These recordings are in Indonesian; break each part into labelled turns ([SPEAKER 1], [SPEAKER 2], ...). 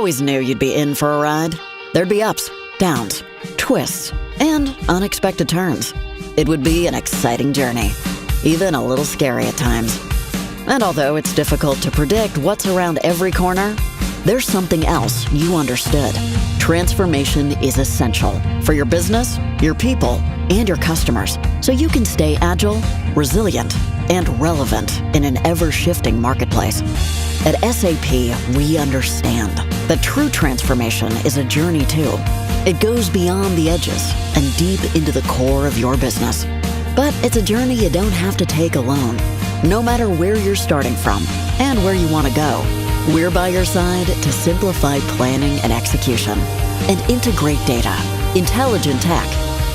[SPEAKER 1] always knew you'd be in for a ride. There'd be ups, downs, twists, and unexpected turns. It would be an exciting journey, even a little scary at times. And although it's difficult to predict what's around every corner, there's something else you understood. Transformation is essential for your business, your people, and your customers, so you can stay agile, resilient, and relevant in an ever-shifting marketplace. At SAP, we understand that true transformation is a journey too. It goes beyond the edges and deep into the core of your business. But it's a journey you don't have to take alone. No matter where you're starting from and where you want to go, we're by your side to simplify planning and execution and integrate data, intelligent tech,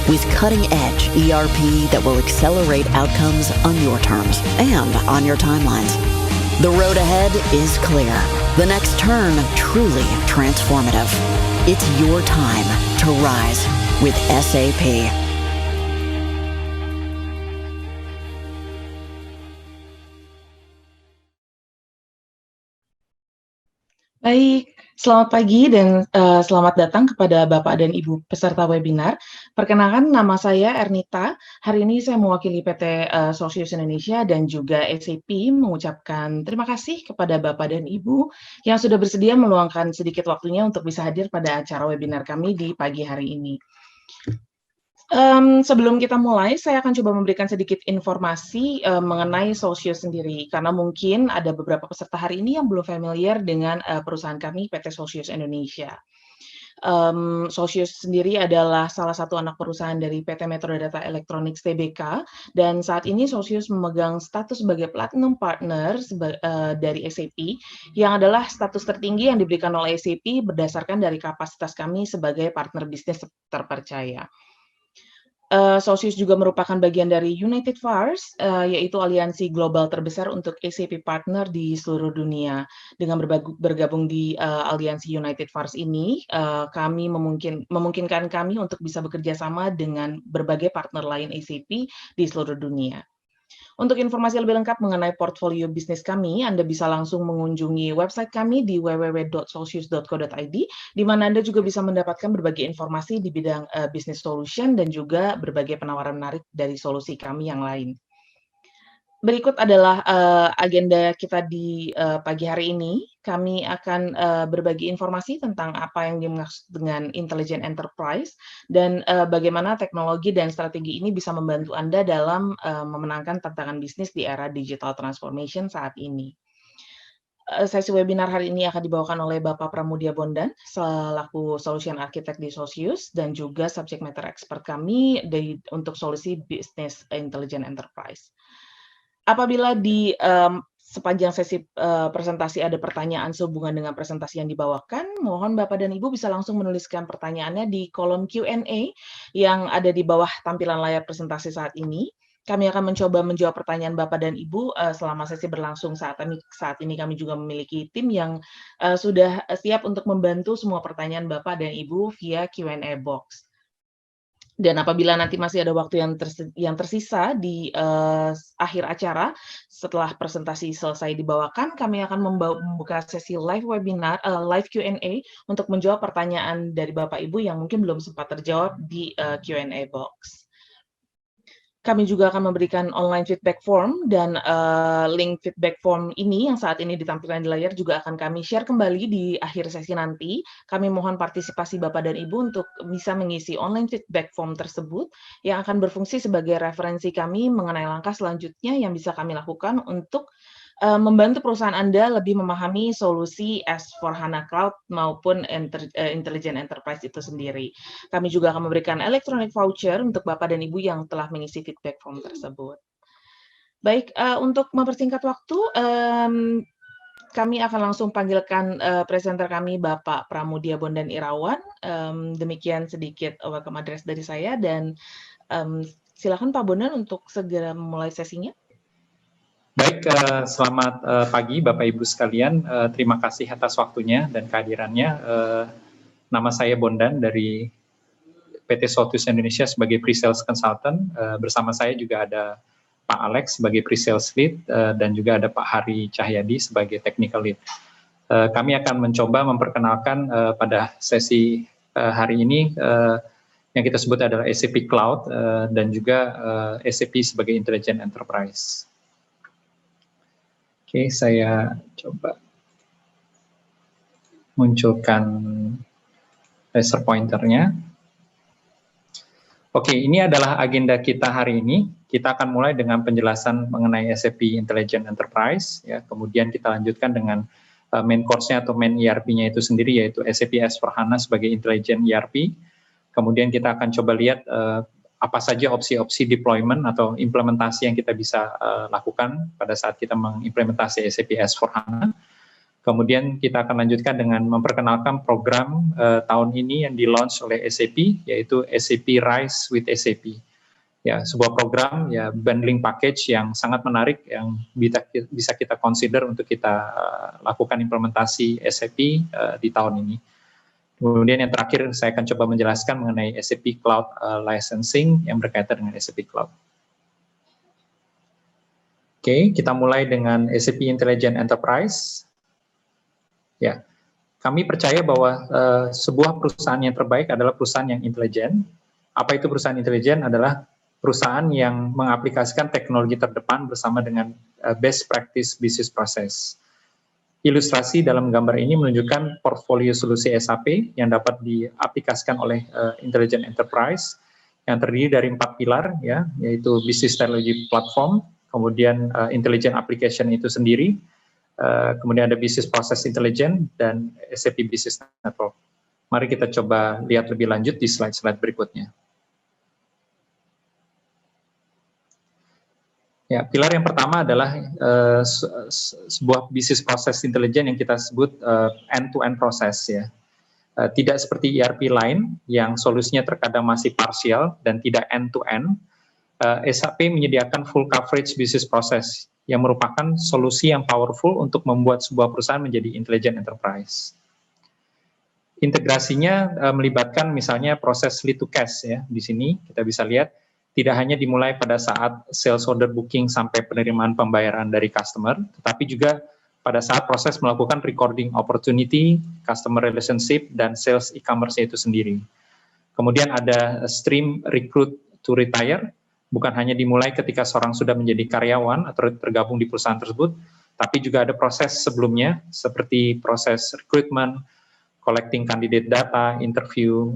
[SPEAKER 1] with cutting-edge ERP that will accelerate outcomes on your terms and on your timelines. The road ahead is clear. The next turn truly transformative. It's your time to rise with SAP.
[SPEAKER 2] Baik, selamat pagi dan selamat datang kepada Bapak dan Ibu peserta webinar. Perkenalkan, nama saya Ernita. Hari ini saya mewakili PT Solsius Indonesia dan juga SAP mengucapkan terima kasih kepada Bapak dan Ibu yang sudah bersedia meluangkan sedikit waktunya untuk bisa hadir pada acara webinar kami di pagi hari ini. Sebelum kita mulai, saya akan coba memberikan sedikit informasi mengenai Solsius sendiri, karena mungkin ada beberapa peserta hari ini yang belum familiar dengan perusahaan kami, PT Solsius Indonesia. Solsius sendiri adalah salah satu anak perusahaan dari PT Metro Data Electronics Tbk, dan saat ini Solsius memegang status sebagai Platinum Partner dari SAP, yang adalah status tertinggi yang diberikan oleh SAP berdasarkan dari kapasitas kami sebagai partner bisnis terpercaya. Solsius juga merupakan bagian dari United VARs, yaitu aliansi global terbesar untuk SAP partner di seluruh dunia. Dengan bergabung di aliansi United VARs ini, kami memungkinkan kami untuk bisa bekerja sama dengan berbagai partner lain SAP di seluruh dunia. Untuk informasi lebih lengkap mengenai portfolio bisnis kami, Anda bisa langsung mengunjungi website kami di www.solsius.co.id, di mana Anda juga bisa mendapatkan berbagai informasi di bidang business solution dan juga berbagai penawaran menarik dari solusi kami yang lain. Berikut adalah agenda kita di pagi hari ini. Kami akan berbagi informasi tentang apa yang dimaksud dengan intelligent enterprise dan bagaimana teknologi dan strategi ini bisa membantu Anda dalam memenangkan tantangan bisnis di era digital transformation saat ini. Sesi webinar hari ini akan dibawakan oleh Bapak Pramudia Bondan selaku Solution Architect di Solsius dan juga subject matter expert kami untuk solusi business intelligent enterprise. Apabila di sepanjang sesi presentasi ada pertanyaan sehubungan dengan presentasi yang dibawakan, mohon Bapak dan Ibu bisa langsung menuliskan pertanyaannya di kolom Q&A yang ada di bawah tampilan layar presentasi saat ini. Kami akan mencoba menjawab pertanyaan Bapak dan Ibu selama sesi berlangsung. Saat ini kami juga memiliki tim yang sudah siap untuk membantu semua pertanyaan Bapak dan Ibu via Q&A box. Dan apabila nanti masih ada waktu yang tersisa di akhir acara, setelah presentasi selesai dibawakan, kami akan membuka sesi live webinar, live Q&A untuk menjawab pertanyaan dari Bapak Ibu yang mungkin belum sempat terjawab di Q&A box. Kami juga akan memberikan online feedback form dan link feedback form ini yang saat ini ditampilkan di layar juga akan kami share kembali di akhir sesi nanti. Kami mohon partisipasi Bapak dan Ibu untuk bisa mengisi online feedback form tersebut yang akan berfungsi sebagai referensi kami mengenai langkah selanjutnya yang bisa kami lakukan untuk membantu perusahaan Anda lebih memahami solusi S/4HANA Cloud maupun Intelligent Enterprise itu sendiri. Kami juga akan memberikan electronic voucher untuk Bapak dan Ibu yang telah mengisi feedback form tersebut. Baik, untuk mempersingkat waktu, kami akan langsung panggilkan presenter kami, Bapak Pramudia Bondan Irawan. Demikian sedikit welcome address dari saya, dan silakan Pak Bondan untuk segera memulai sesinya.
[SPEAKER 3] Baik, selamat pagi Bapak Ibu sekalian. Terima kasih atas waktunya dan kehadirannya. Nama saya Bondan dari PT Solsius Indonesia sebagai Pre-Sales Consultant. Bersama saya juga ada Pak Alex sebagai Pre-Sales Lead dan juga ada Pak Hari Cahyadi sebagai Technical Lead. Kami akan mencoba memperkenalkan pada sesi hari ini yang kita sebut adalah SAP Cloud dan juga SAP sebagai Intelligent Enterprise. Oke, saya coba munculkan laser pointernya. Oke, ini adalah agenda kita hari ini. Kita akan mulai dengan penjelasan mengenai SAP Intelligent Enterprise, ya. Kemudian kita lanjutkan dengan main course-nya atau main ERP-nya itu sendiri, yaitu SAP S/4HANA sebagai Intelligent ERP. Kemudian kita akan coba lihat apa saja opsi-opsi deployment atau implementasi yang kita bisa lakukan pada saat kita mengimplementasi SAP S/4HANA. Kemudian kita akan lanjutkan dengan memperkenalkan program tahun ini yang di-launch oleh SAP, yaitu SAP Rise with SAP. Ya, sebuah program ya bundling package yang sangat menarik yang bisa kita consider untuk kita lakukan implementasi SAP di tahun ini. Kemudian yang terakhir saya akan coba menjelaskan mengenai SAP Cloud Licensing yang berkaitan dengan SAP Cloud. Oke, kita mulai dengan SAP Intelligent Enterprise. Ya, kami percaya bahwa sebuah perusahaan yang terbaik adalah perusahaan yang intelijen. Apa itu perusahaan intelijen? Adalah perusahaan yang mengaplikasikan teknologi terdepan bersama dengan best practice business process. Ilustrasi dalam gambar ini menunjukkan portfolio solusi SAP yang dapat diaplikasikan oleh Intelligent Enterprise yang terdiri dari 4 pilar, ya, yaitu Business Technology Platform, kemudian Intelligent Application itu sendiri, kemudian ada Business Process Intelligence, dan SAP Business Network. Mari kita coba lihat lebih lanjut di slide-slide berikutnya. Ya, pilar yang pertama adalah sebuah Business Process Intelligence yang kita sebut end-to-end process, ya. Tidak seperti ERP lain yang solusinya terkadang masih parsial dan tidak end-to-end. SAP menyediakan full coverage business process yang merupakan solusi yang powerful untuk membuat sebuah perusahaan menjadi intelligent enterprise. Integrasinya melibatkan misalnya proses lead to cash, ya. Di sini kita bisa lihat tidak hanya dimulai pada saat sales order booking sampai penerimaan pembayaran dari customer, tetapi juga pada saat proses melakukan recording opportunity, customer relationship, dan sales e-commerce itu sendiri. Kemudian ada stream recruit to retire, bukan hanya dimulai ketika seorang sudah menjadi karyawan atau tergabung di perusahaan tersebut, tapi juga ada proses sebelumnya, seperti proses recruitment, collecting candidate data, interview,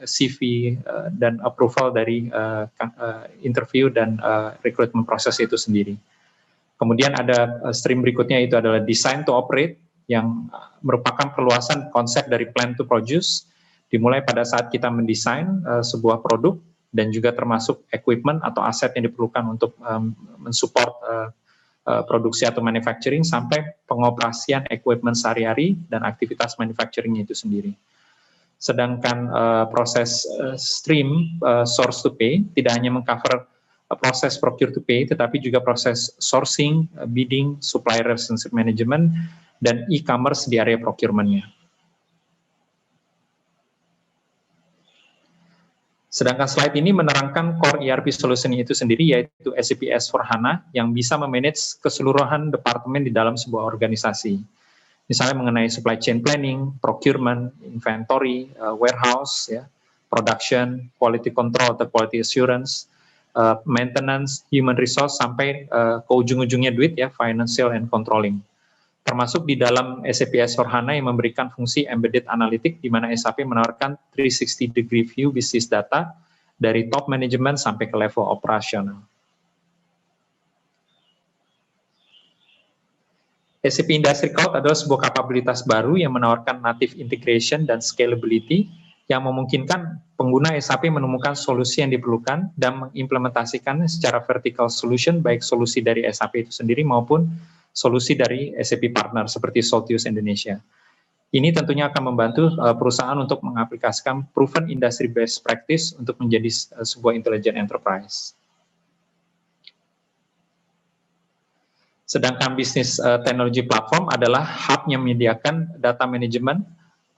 [SPEAKER 3] CV, dan approval dari interview dan recruitment proses itu sendiri. Kemudian ada stream berikutnya, itu adalah design to operate, yang merupakan perluasan konsep dari plan to produce, dimulai pada saat kita mendesain sebuah produk, dan juga termasuk equipment atau aset yang diperlukan untuk mensupport produksi atau manufacturing, sampai pengoperasian equipment sehari-hari dan aktivitas manufacturing itu sendiri. Sedangkan proses stream source to pay tidak hanya mengcover proses procure to pay, tetapi juga proses sourcing, bidding, supplier relationship management, dan e-commerce di area procurement-nya. Sedangkan slide ini menerangkan core ERP solution itu sendiri, yaitu SAP S/4HANA yang bisa memanage keseluruhan departemen di dalam sebuah organisasi. Misalnya mengenai supply chain planning, procurement, inventory, warehouse, ya, production, quality control atau quality assurance, maintenance, human resource, sampai ke ujung-ujungnya duit, ya, financial and controlling. Termasuk di dalam SAP S/4HANA yang memberikan fungsi embedded analytic, di mana SAP menawarkan 360-degree view bisnis data dari top management sampai ke level operasional. SAP Industry Cloud adalah sebuah kapabilitas baru yang menawarkan native integration dan scalability yang memungkinkan pengguna SAP menemukan solusi yang diperlukan dan mengimplementasikannya secara vertical solution, baik solusi dari SAP itu sendiri maupun solusi dari SAP partner seperti Soltius Indonesia. Ini tentunya akan membantu perusahaan untuk mengaplikasikan proven industry best practice untuk menjadi sebuah intelligent enterprise. Sedangkan Business Technology Platform adalah hub yang menyediakan data management,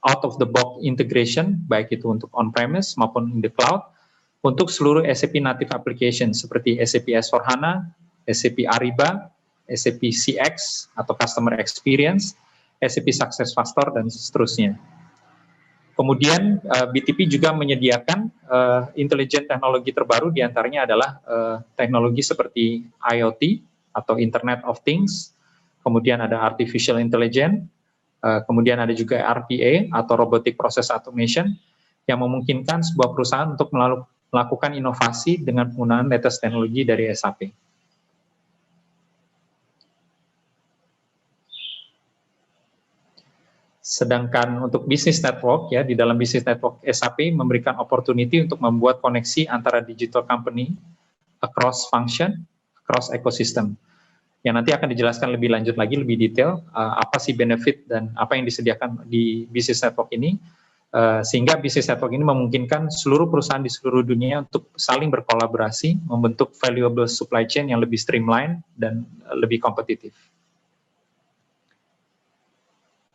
[SPEAKER 3] out of the box integration, baik itu untuk on-premise maupun in the cloud, untuk seluruh SAP native application seperti SAP S/4HANA, SAP Ariba, SAP CX atau Customer Experience, SAP SuccessFactors, dan seterusnya. Kemudian BTP juga menyediakan intelijen teknologi terbaru, diantaranya adalah teknologi seperti IoT atau Internet of Things, kemudian ada Artificial Intelligence, kemudian ada juga RPA atau Robotic Process Automation, yang memungkinkan sebuah perusahaan untuk melakukan inovasi dengan penggunaan latest teknologi dari SAP. Sedangkan untuk business network, ya, di dalam business network SAP memberikan opportunity untuk membuat koneksi antara digital company across function, across ecosystem. Yang nanti akan dijelaskan lebih lanjut lagi, lebih detail, apa sih benefit dan apa yang disediakan di business network ini, sehingga business network ini memungkinkan seluruh perusahaan di seluruh dunia untuk saling berkolaborasi, membentuk valuable supply chain yang lebih streamline dan lebih kompetitif.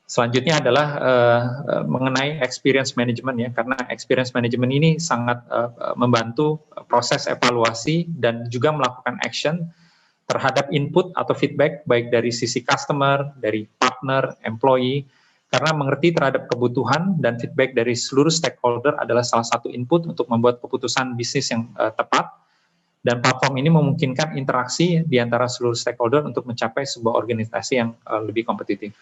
[SPEAKER 3] Selanjutnya adalah mengenai experience management, ya, karena experience management ini sangat membantu proses evaluasi dan juga melakukan action terhadap input atau feedback baik dari sisi customer, dari partner, employee, karena mengerti terhadap kebutuhan dan feedback dari seluruh stakeholder adalah salah satu input untuk membuat keputusan bisnis yang tepat, dan platform ini memungkinkan interaksi di antara seluruh stakeholder untuk mencapai sebuah organisasi yang lebih kompetitif.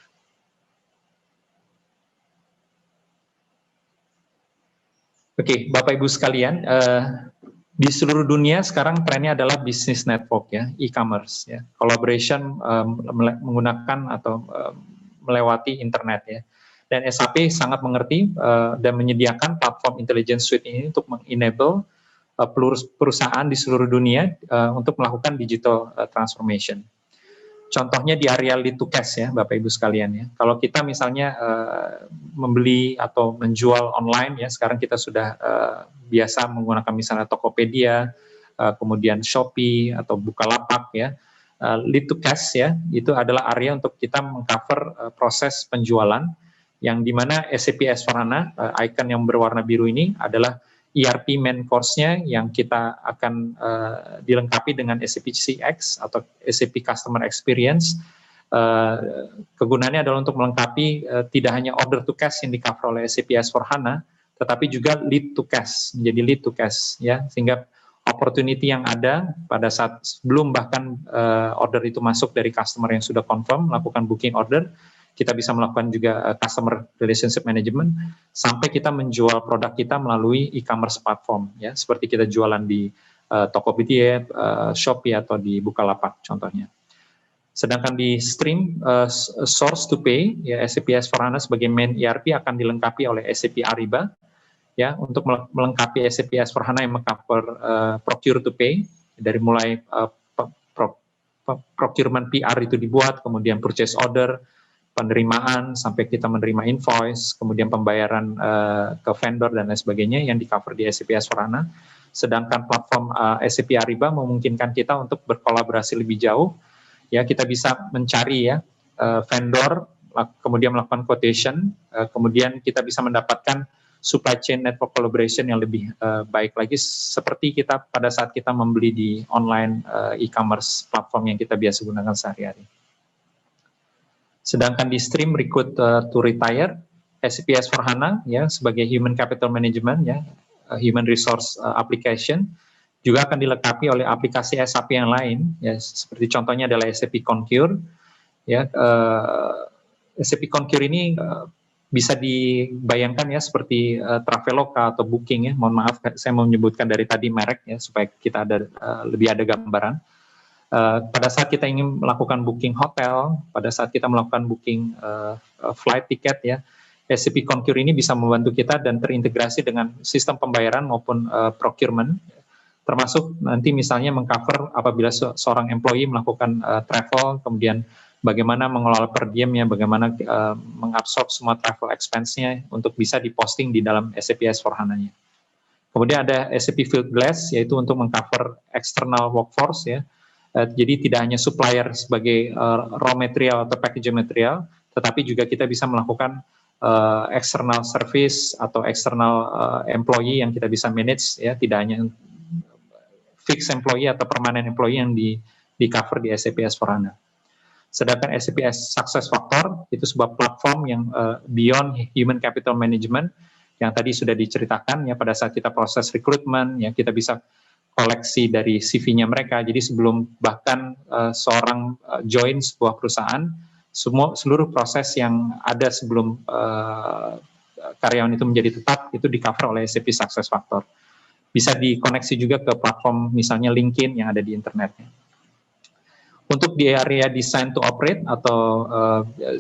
[SPEAKER 3] Oke, Bapak Ibu sekalian, di seluruh dunia sekarang trennya adalah business network, ya, e-commerce, ya, collaboration menggunakan atau melewati internet, ya. Dan SAP sangat mengerti dan menyediakan platform Intelligence Suite ini untuk mengenable perusahaan di seluruh dunia untuk melakukan digital transformation. Contohnya di area lead to cash, ya, Bapak Ibu sekalian, ya. Kalau kita misalnya membeli atau menjual online, ya, sekarang kita sudah biasa menggunakan misalnya Tokopedia, kemudian Shopee atau Bukalapak, ya. Lead to cash, ya, itu adalah area untuk kita mengcover proses penjualan, yang dimana SAP S/4HANA, icon yang berwarna biru ini adalah ERP main course-nya yang kita akan dilengkapi dengan SAP CX atau SAP Customer Experience. Kegunaannya adalah untuk melengkapi tidak hanya order to cash yang di-cover oleh SAP S/4HANA, tetapi juga lead to cash, menjadi lead to cash, ya, sehingga opportunity yang ada pada saat sebelum bahkan order itu masuk dari customer yang sudah confirm melakukan booking order, kita bisa melakukan juga customer relationship management sampai kita menjual produk kita melalui e-commerce platform, ya, seperti kita jualan di Tokopedia, Shopee atau di Bukalapak contohnya. Sedangkan di stream source to pay, ya, SAP S/4HANA sebagai main ERP akan dilengkapi oleh SAP Ariba, ya, untuk melengkapi SAP S/4HANA yang mengcover procure to pay, dari mulai procurement PR itu dibuat, kemudian purchase order, penerimaan sampai kita menerima invoice, kemudian pembayaran ke vendor dan lain sebagainya yang di-cover di SAP S/4HANA. Sedangkan platform SAP Ariba memungkinkan kita untuk berkolaborasi lebih jauh, ya, kita bisa mencari, ya, vendor, kemudian melakukan quotation, kemudian kita bisa mendapatkan supply chain network collaboration yang lebih baik lagi, seperti kita pada saat kita membeli di online e-commerce platform yang kita biasa gunakan sehari-hari. Sedangkan di stream recruit to retire, SAP S/4HANA, ya, sebagai human capital management, ya, human resource application, juga akan dilengkapi oleh aplikasi SAP yang lain, ya, seperti contohnya adalah SAP Concur, ya. SAP Concur ini bisa dibayangkan, ya, seperti Traveloka atau Booking, ya. Mohon maaf saya mau menyebutkan dari tadi merek, ya, supaya kita ada lebih ada gambaran. Pada saat kita ingin melakukan booking hotel, pada saat kita melakukan booking flight ticket, ya, SAP Concur ini bisa membantu kita dan terintegrasi dengan sistem pembayaran maupun procurement, termasuk nanti misalnya mengcover apabila seorang employee melakukan travel, kemudian bagaimana mengelola per diem-nya, bagaimana mengabsorb semua travel expense-nya untuk bisa diposting di dalam SAP S/4HANA-nya. Kemudian ada SAP Field Glass, yaitu untuk mengcover external workforce, ya. Jadi tidak hanya supplier sebagai raw material atau packaging material, tetapi juga kita bisa melakukan external service atau external employee yang kita bisa manage, ya, tidak hanya fixed employee atau permanent employee yang di cover di SAP S/4HANA. Sedangkan SAP SuccessFactors itu sebuah platform yang beyond human capital management yang tadi sudah diceritakan ya, pada saat kita proses rekrutmen ya, kita bisa koleksi dari CV-nya mereka. Jadi sebelum bahkan seorang join sebuah perusahaan, seluruh proses yang ada sebelum karyawan itu menjadi tetap itu di-cover oleh SAP SuccessFactors. Bisa dikoneksi juga ke platform misalnya LinkedIn yang ada di internetnya. Untuk di area design to operate atau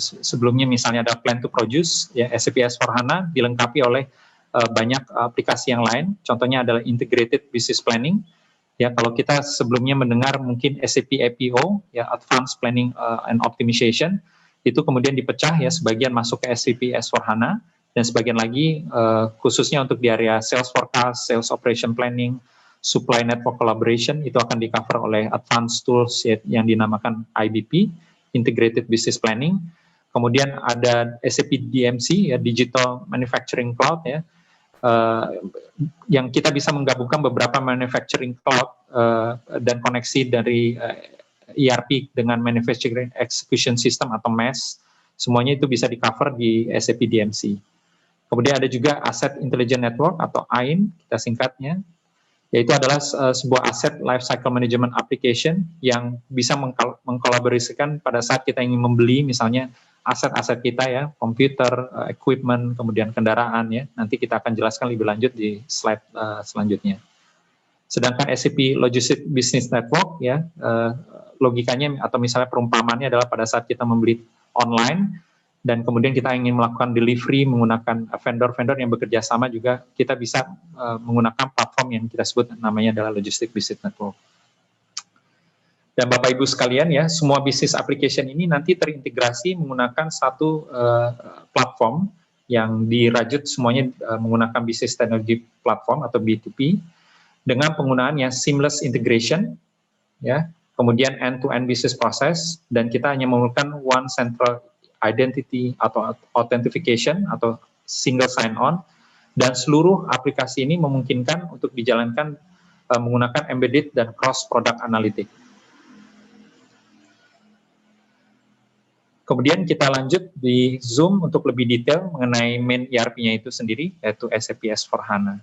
[SPEAKER 3] sebelumnya misalnya ada plan to produce, ya SAP S/4HANA dilengkapi oleh banyak aplikasi yang lain. Contohnya adalah integrated business planning. Ya, kalau kita sebelumnya mendengar mungkin SAP APO, ya Advanced Planning and Optimization, itu kemudian dipecah ya, sebagian masuk ke SAP S/4HANA dan sebagian lagi khususnya untuk di area sales forecast, sales operation planning, supply network collaboration itu akan di-cover oleh advanced tools yang dinamakan IBP, Integrated Business Planning. Kemudian ada SAP DMC, ya Digital Manufacturing Cloud, ya, yang kita bisa menggabungkan beberapa manufacturing cloud dan koneksi dari ERP dengan Manufacturing Execution System atau MES. Semuanya itu bisa di-cover di SAP DMC. Kemudian ada juga Asset Intelligent Network atau AIN, kita singkatnya, yaitu adalah sebuah asset lifecycle management application yang bisa mengkolaborasikan pada saat kita ingin membeli misalnya aset-aset kita ya, komputer, equipment, kemudian kendaraan ya. Nanti kita akan jelaskan lebih lanjut di slide selanjutnya. Sedangkan SAP Logistics Business Network ya, logikanya atau misalnya perumpamannya adalah pada saat kita membeli online dan kemudian kita ingin melakukan delivery menggunakan vendor-vendor yang bekerja sama juga, kita bisa menggunakan platform yang kita sebut namanya adalah Logistics Business Network. Dan Bapak Ibu sekalian ya, semua business application ini nanti terintegrasi menggunakan satu platform yang dirajut semuanya menggunakan Business Technology Platform atau B2P dengan penggunaan yang seamless integration ya, kemudian end-to-end business process, dan kita hanya menggunakan one central identity atau authentication atau single sign-on, dan seluruh aplikasi ini memungkinkan untuk dijalankan menggunakan embedded dan cross-product analytic. Kemudian kita lanjut di Zoom untuk lebih detail mengenai main ERP-nya itu sendiri, yaitu SAP S/4HANA.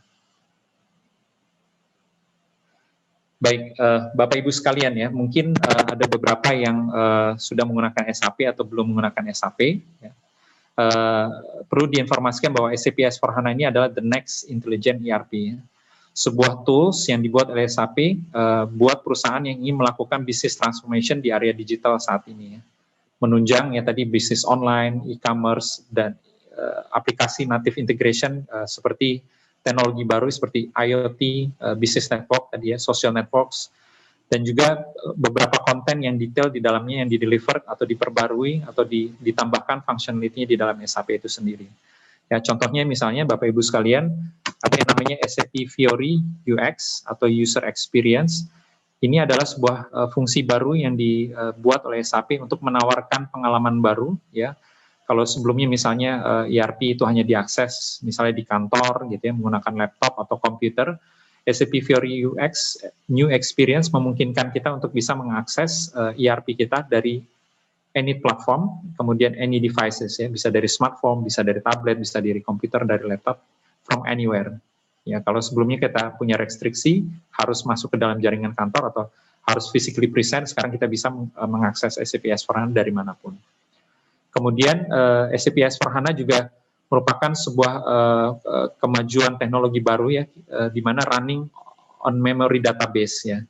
[SPEAKER 3] Baik, Bapak Ibu sekalian ya, mungkin ada beberapa yang sudah menggunakan SAP atau belum menggunakan SAP. Ya. Perlu diinformasikan bahwa SAP S/4HANA ini adalah the next intelligent ERP. Ya. Sebuah tools yang dibuat oleh SAP buat perusahaan yang ingin melakukan business transformation di area digital saat ini. Ya. Menunjang ya tadi bisnis online, e-commerce, dan aplikasi native integration seperti teknologi baru seperti IoT, business network tadi ya, social networks, dan juga beberapa konten yang detail di dalamnya yang di-deliver atau diperbarui atau ditambahkan functionality-nya di dalam SAP itu sendiri. Ya, contohnya misalnya Bapak Ibu sekalian, ada yang namanya SAP Fiori UX atau User Experience. Ini adalah sebuah fungsi baru yang dibuat oleh SAP untuk menawarkan pengalaman baru ya. Kalau sebelumnya misalnya ERP itu hanya diakses misalnya di kantor gitu ya, menggunakan laptop atau komputer, SAP Fiori UX New Experience memungkinkan kita untuk bisa mengakses ERP kita dari any platform, kemudian any devices ya, bisa dari smartphone, bisa dari tablet, bisa dari komputer, dari laptop, from anywhere. Ya, kalau sebelumnya kita punya restriksi harus masuk ke dalam jaringan kantor atau harus physically present, sekarang kita bisa mengakses SAP S/4HANA dari manapun. Kemudian SAP S/4HANA juga merupakan sebuah kemajuan teknologi baru ya, di mana running on memory database ya.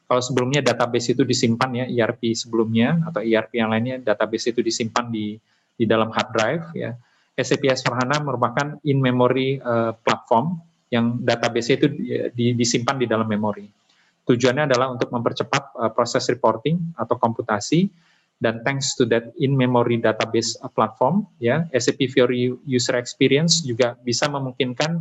[SPEAKER 3] Kalau sebelumnya database itu disimpan ya, ERP sebelumnya atau ERP yang lainnya, database itu disimpan di dalam hard drive ya. SAP S/4HANA merupakan in-memory platform yang database itu disimpan di dalam memori. Tujuannya adalah untuk mempercepat proses reporting atau komputasi. Dan thanks to that in-memory database platform, ya, SAP Fiori User Experience juga bisa memungkinkan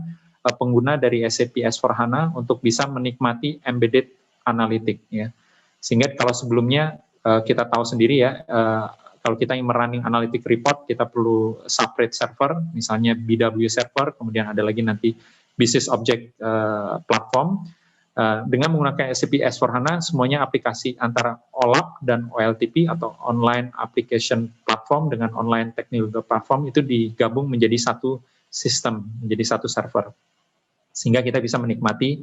[SPEAKER 3] pengguna dari SAP S/4HANA untuk bisa menikmati embedded analytic, ya. Sehingga kalau sebelumnya kita tahu sendiri ya, kalau kita ingin running analytic report, kita perlu separate server, misalnya BW server, kemudian ada lagi nanti business object platform. Dengan menggunakan SAP S/4HANA, semuanya aplikasi antara OLAP HAP dan OLTP atau Online Application Platform dengan Online Technical Platform itu digabung menjadi satu sistem, menjadi satu server. Sehingga kita bisa menikmati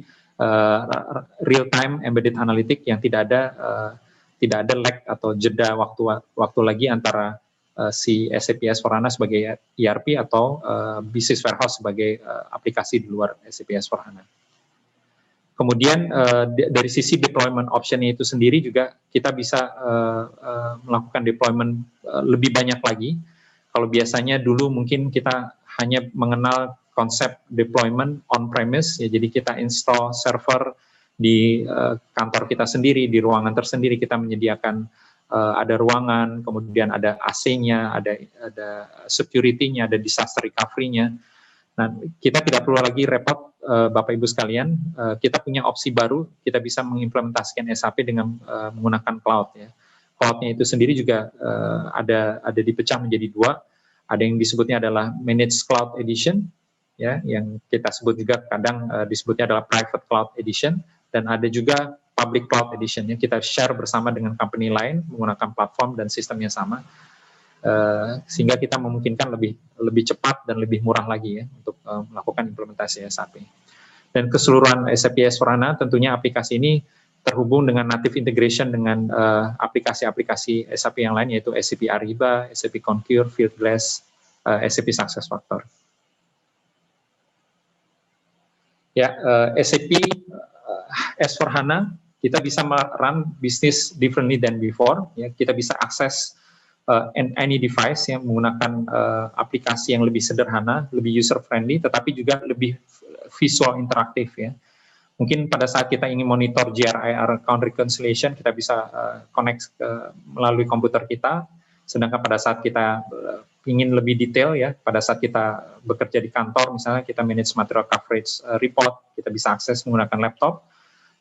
[SPEAKER 3] real-time embedded analytic yang tidak ada lag atau jeda waktu lagi antara si SAP S/4HANA sebagai ERP atau Business Warehouse sebagai aplikasi di luar SAP S/4HANA. Kemudian dari sisi deployment option-nya itu sendiri juga kita bisa melakukan deployment lebih banyak lagi. Kalau biasanya dulu mungkin kita hanya mengenal konsep deployment on-premise, ya, jadi kita install server di kantor kita sendiri, di ruangan tersendiri, kita menyediakan ada ruangan, kemudian ada AC-nya, ada security-nya, ada disaster recovery-nya. Nah, kita tidak perlu lagi repot, Bapak Ibu sekalian, kita punya opsi baru, kita bisa mengimplementasikan SAP dengan menggunakan cloud. Ya. Cloud-nya itu sendiri juga ada dipecah menjadi dua, ada yang disebutnya adalah Managed Cloud Edition, ya, yang kita sebut juga kadang disebutnya adalah Private Cloud Edition, dan ada juga Public Cloud Edition, yang kita share bersama dengan company lain menggunakan platform dan sistem yang sama. Sehingga kita memungkinkan lebih cepat dan lebih murah lagi ya untuk melakukan implementasi SAP. Dan keseluruhan SAP S/4HANA tentunya aplikasi ini terhubung dengan native integration dengan aplikasi-aplikasi SAP yang lain, yaitu SAP Ariba, SAP Concur, Fieldglass, SAP SuccessFactors. Ya, SAP S/4HANA kita bisa run business differently than before. Ya, kita bisa akses any device yang menggunakan aplikasi yang lebih sederhana, lebih user friendly, tetapi juga lebih visual interaktif ya. Mungkin pada saat kita ingin monitor GRIR account reconciliation, kita bisa connect melalui komputer kita, sedangkan pada saat kita ingin lebih detail ya, pada saat kita bekerja di kantor, misalnya kita manage material coverage report, kita bisa akses menggunakan laptop,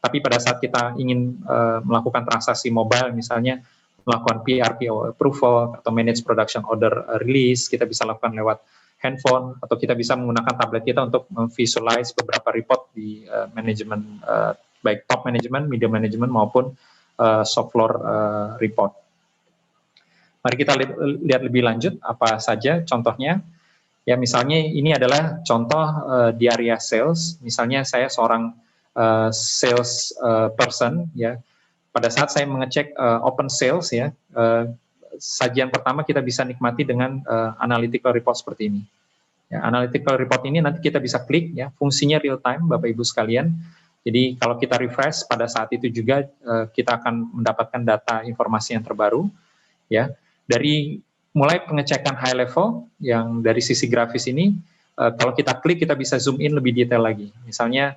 [SPEAKER 3] tapi pada saat kita ingin melakukan transaksi mobile, misalnya melakukan PRPO approval atau manage production order release, kita bisa lakukan lewat handphone, atau kita bisa menggunakan tablet kita untuk memvisualize beberapa report di manajemen, baik top management, middle management, maupun shop floor report. Mari kita lihat lebih lanjut apa saja contohnya. Ya, misalnya ini adalah contoh di area sales. Misalnya saya seorang sales person, ya. Pada saat saya mengecek open sales, ya, sajian pertama kita bisa nikmati dengan analytical report seperti ini. Ya, analytical report ini nanti kita bisa klik, ya, fungsinya real time, Bapak Ibu sekalian. Jadi kalau kita refresh pada saat itu juga kita akan mendapatkan data informasi yang terbaru, ya. Dari mulai pengecekan high level yang dari sisi grafis ini, kalau kita klik kita bisa zoom in lebih detail lagi. Misalnya,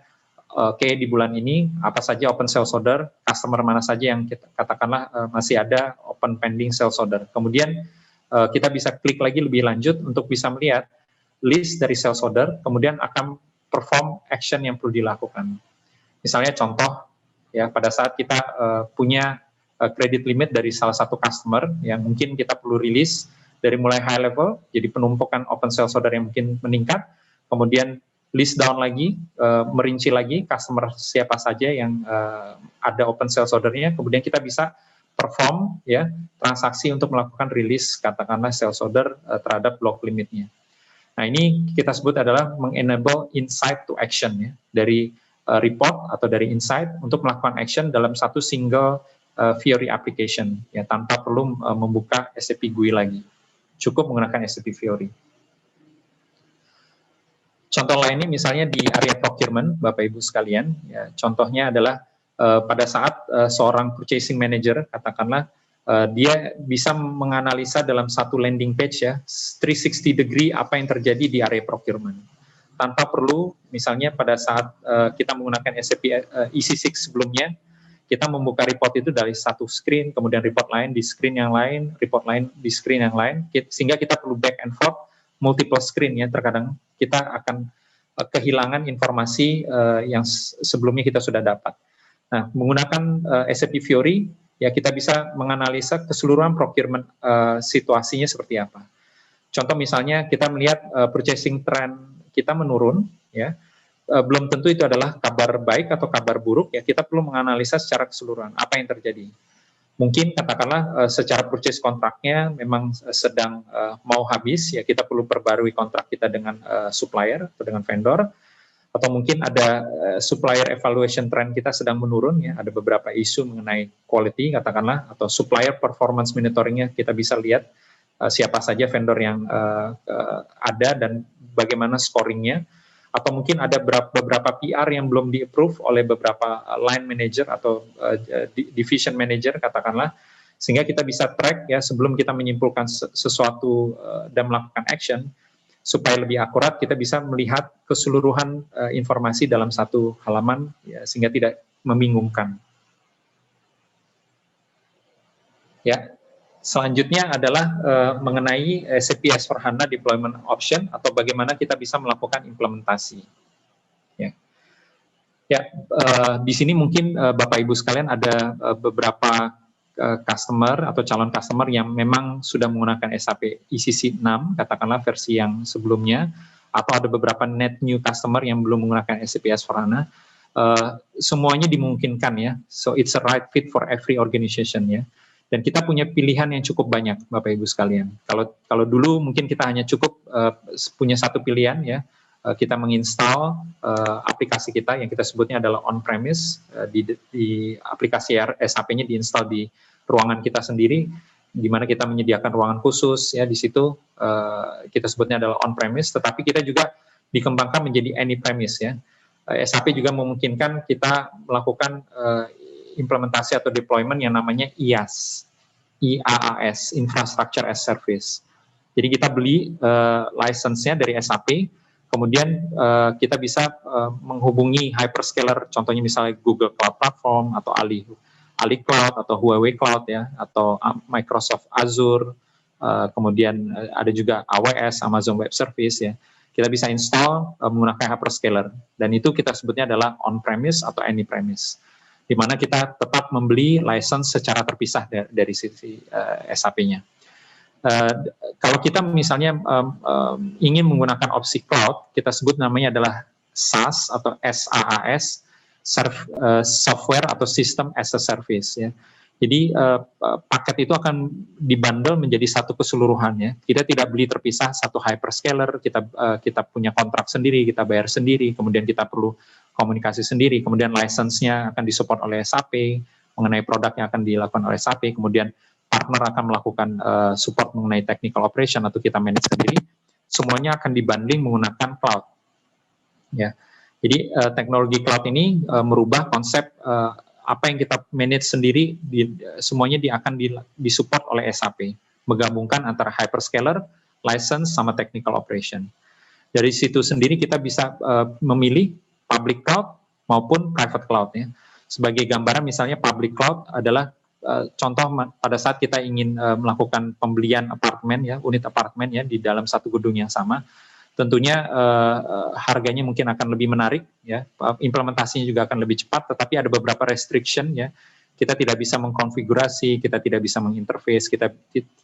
[SPEAKER 3] oke, di bulan ini apa saja open sales order, customer mana saja yang kita katakanlah masih ada open pending sales order. Kemudian kita bisa klik lagi lebih lanjut untuk bisa melihat list dari sales order, kemudian akan perform action yang perlu dilakukan. Misalnya contoh, ya, pada saat kita punya credit limit dari salah satu customer yang mungkin kita perlu rilis dari mulai high level, jadi penumpukan open sales order yang mungkin meningkat, kemudian list down lagi, merinci lagi customer siapa saja yang ada open sales order-nya, kemudian kita bisa perform ya transaksi untuk melakukan rilis katakanlah sales order terhadap block limitnya. Nah, ini kita sebut adalah mengenable insight to action ya, dari report atau dari insight untuk melakukan action dalam satu single Fiori application ya, tanpa perlu membuka SAP GUI lagi. Cukup menggunakan SAP Fiori. Contoh lainnya misalnya di area procurement, Bapak Ibu sekalian, ya, contohnya adalah pada saat seorang purchasing manager, katakanlah, dia bisa menganalisa dalam satu landing page ya, 360 degree apa yang terjadi di area procurement. Tanpa perlu, misalnya pada saat kita menggunakan SAP EC6 sebelumnya, kita membuka report itu dari satu screen, kemudian report lain di screen yang lain, report lain di screen yang lain, sehingga kita perlu back and forth, multiple screen ya, terkadang kita akan kehilangan informasi yang sebelumnya kita sudah dapat. Nah, menggunakan SAP Fiori, ya kita bisa menganalisa keseluruhan procurement situasinya seperti apa. Contoh misalnya kita melihat purchasing trend kita menurun, ya, belum tentu itu adalah kabar baik atau kabar buruk, ya kita perlu menganalisa secara keseluruhan apa yang terjadi. Mungkin katakanlah secara purchase kontraknya memang sedang mau habis, ya kita perlu perbarui kontrak kita dengan supplier atau dengan vendor, atau mungkin ada supplier evaluation trend kita sedang menurun, ya ada beberapa isu mengenai quality katakanlah, atau supplier performance monitoringnya kita bisa lihat siapa saja vendor yang ada dan bagaimana scoringnya, atau mungkin ada beberapa PR yang belum di-approve oleh beberapa line manager atau division manager katakanlah, sehingga kita bisa track ya sebelum kita menyimpulkan sesuatu dan melakukan action, supaya lebih akurat kita bisa melihat keseluruhan informasi dalam satu halaman, ya, sehingga tidak membingungkan. Ya. Selanjutnya adalah mengenai SAP S/4HANA Deployment Option atau bagaimana kita bisa melakukan implementasi. Di sini mungkin Bapak Ibu sekalian ada beberapa customer atau calon customer yang memang sudah menggunakan SAP ECC 6, katakanlah versi yang sebelumnya, atau ada beberapa net new customer yang belum menggunakan SAP S/4HANA. Semuanya dimungkinkan ya, so it's a right fit for every organization ya. Dan kita punya pilihan yang cukup banyak, Bapak Ibu sekalian. Kalau dulu mungkin kita hanya cukup punya satu pilihan ya, kita menginstal aplikasi kita yang kita sebutnya adalah on-premise, di aplikasi SAP-nya diinstal di ruangan kita sendiri, di mana kita menyediakan ruangan khusus ya di situ, kita sebutnya adalah on-premise, tetapi kita juga dikembangkan menjadi any-premise ya. SAP juga memungkinkan kita melakukan implementasi atau deployment yang namanya IaaS, Infrastructure as Service. Jadi kita beli license-nya dari SAP, kemudian kita bisa menghubungi hyperscaler, contohnya misalnya Google Cloud Platform atau Ali Cloud atau Huawei Cloud ya, atau Microsoft Azure, kemudian ada juga AWS, Amazon Web Service ya. Kita bisa install menggunakan hyperscaler, dan itu kita sebutnya adalah on-premise atau any-premise, di mana kita tetap membeli license secara terpisah dari sisi SAP-nya. Kalau kita misalnya ingin menggunakan opsi cloud, kita sebut namanya adalah SaaS atau SaaS, Software atau System as a Service. Ya. Jadi paket itu akan dibundle menjadi satu keseluruhan. Ya. Kita tidak beli terpisah satu hyperscaler, kita punya kontrak sendiri, kita bayar sendiri, kemudian kita perlu komunikasi sendiri, kemudian license-nya akan disupport oleh SAP, mengenai produk yang akan dilakukan oleh SAP, kemudian partner akan melakukan support mengenai technical operation atau kita manage sendiri, semuanya akan dibundling menggunakan cloud. Ya, jadi teknologi cloud ini merubah konsep apa yang kita manage sendiri, semuanya akan disupport oleh SAP, menggabungkan antara hyperscaler, license, sama technical operation. Dari situ sendiri kita bisa memilih public cloud maupun private cloud ya. Sebagai gambaran misalnya public cloud adalah contoh pada saat kita ingin melakukan pembelian apartemen ya, unit apartemen ya di dalam satu gedung yang sama, tentunya harganya mungkin akan lebih menarik ya, implementasinya juga akan lebih cepat, tetapi ada beberapa restriction ya. Kita tidak bisa mengkonfigurasi, kita tidak bisa menginterface, kita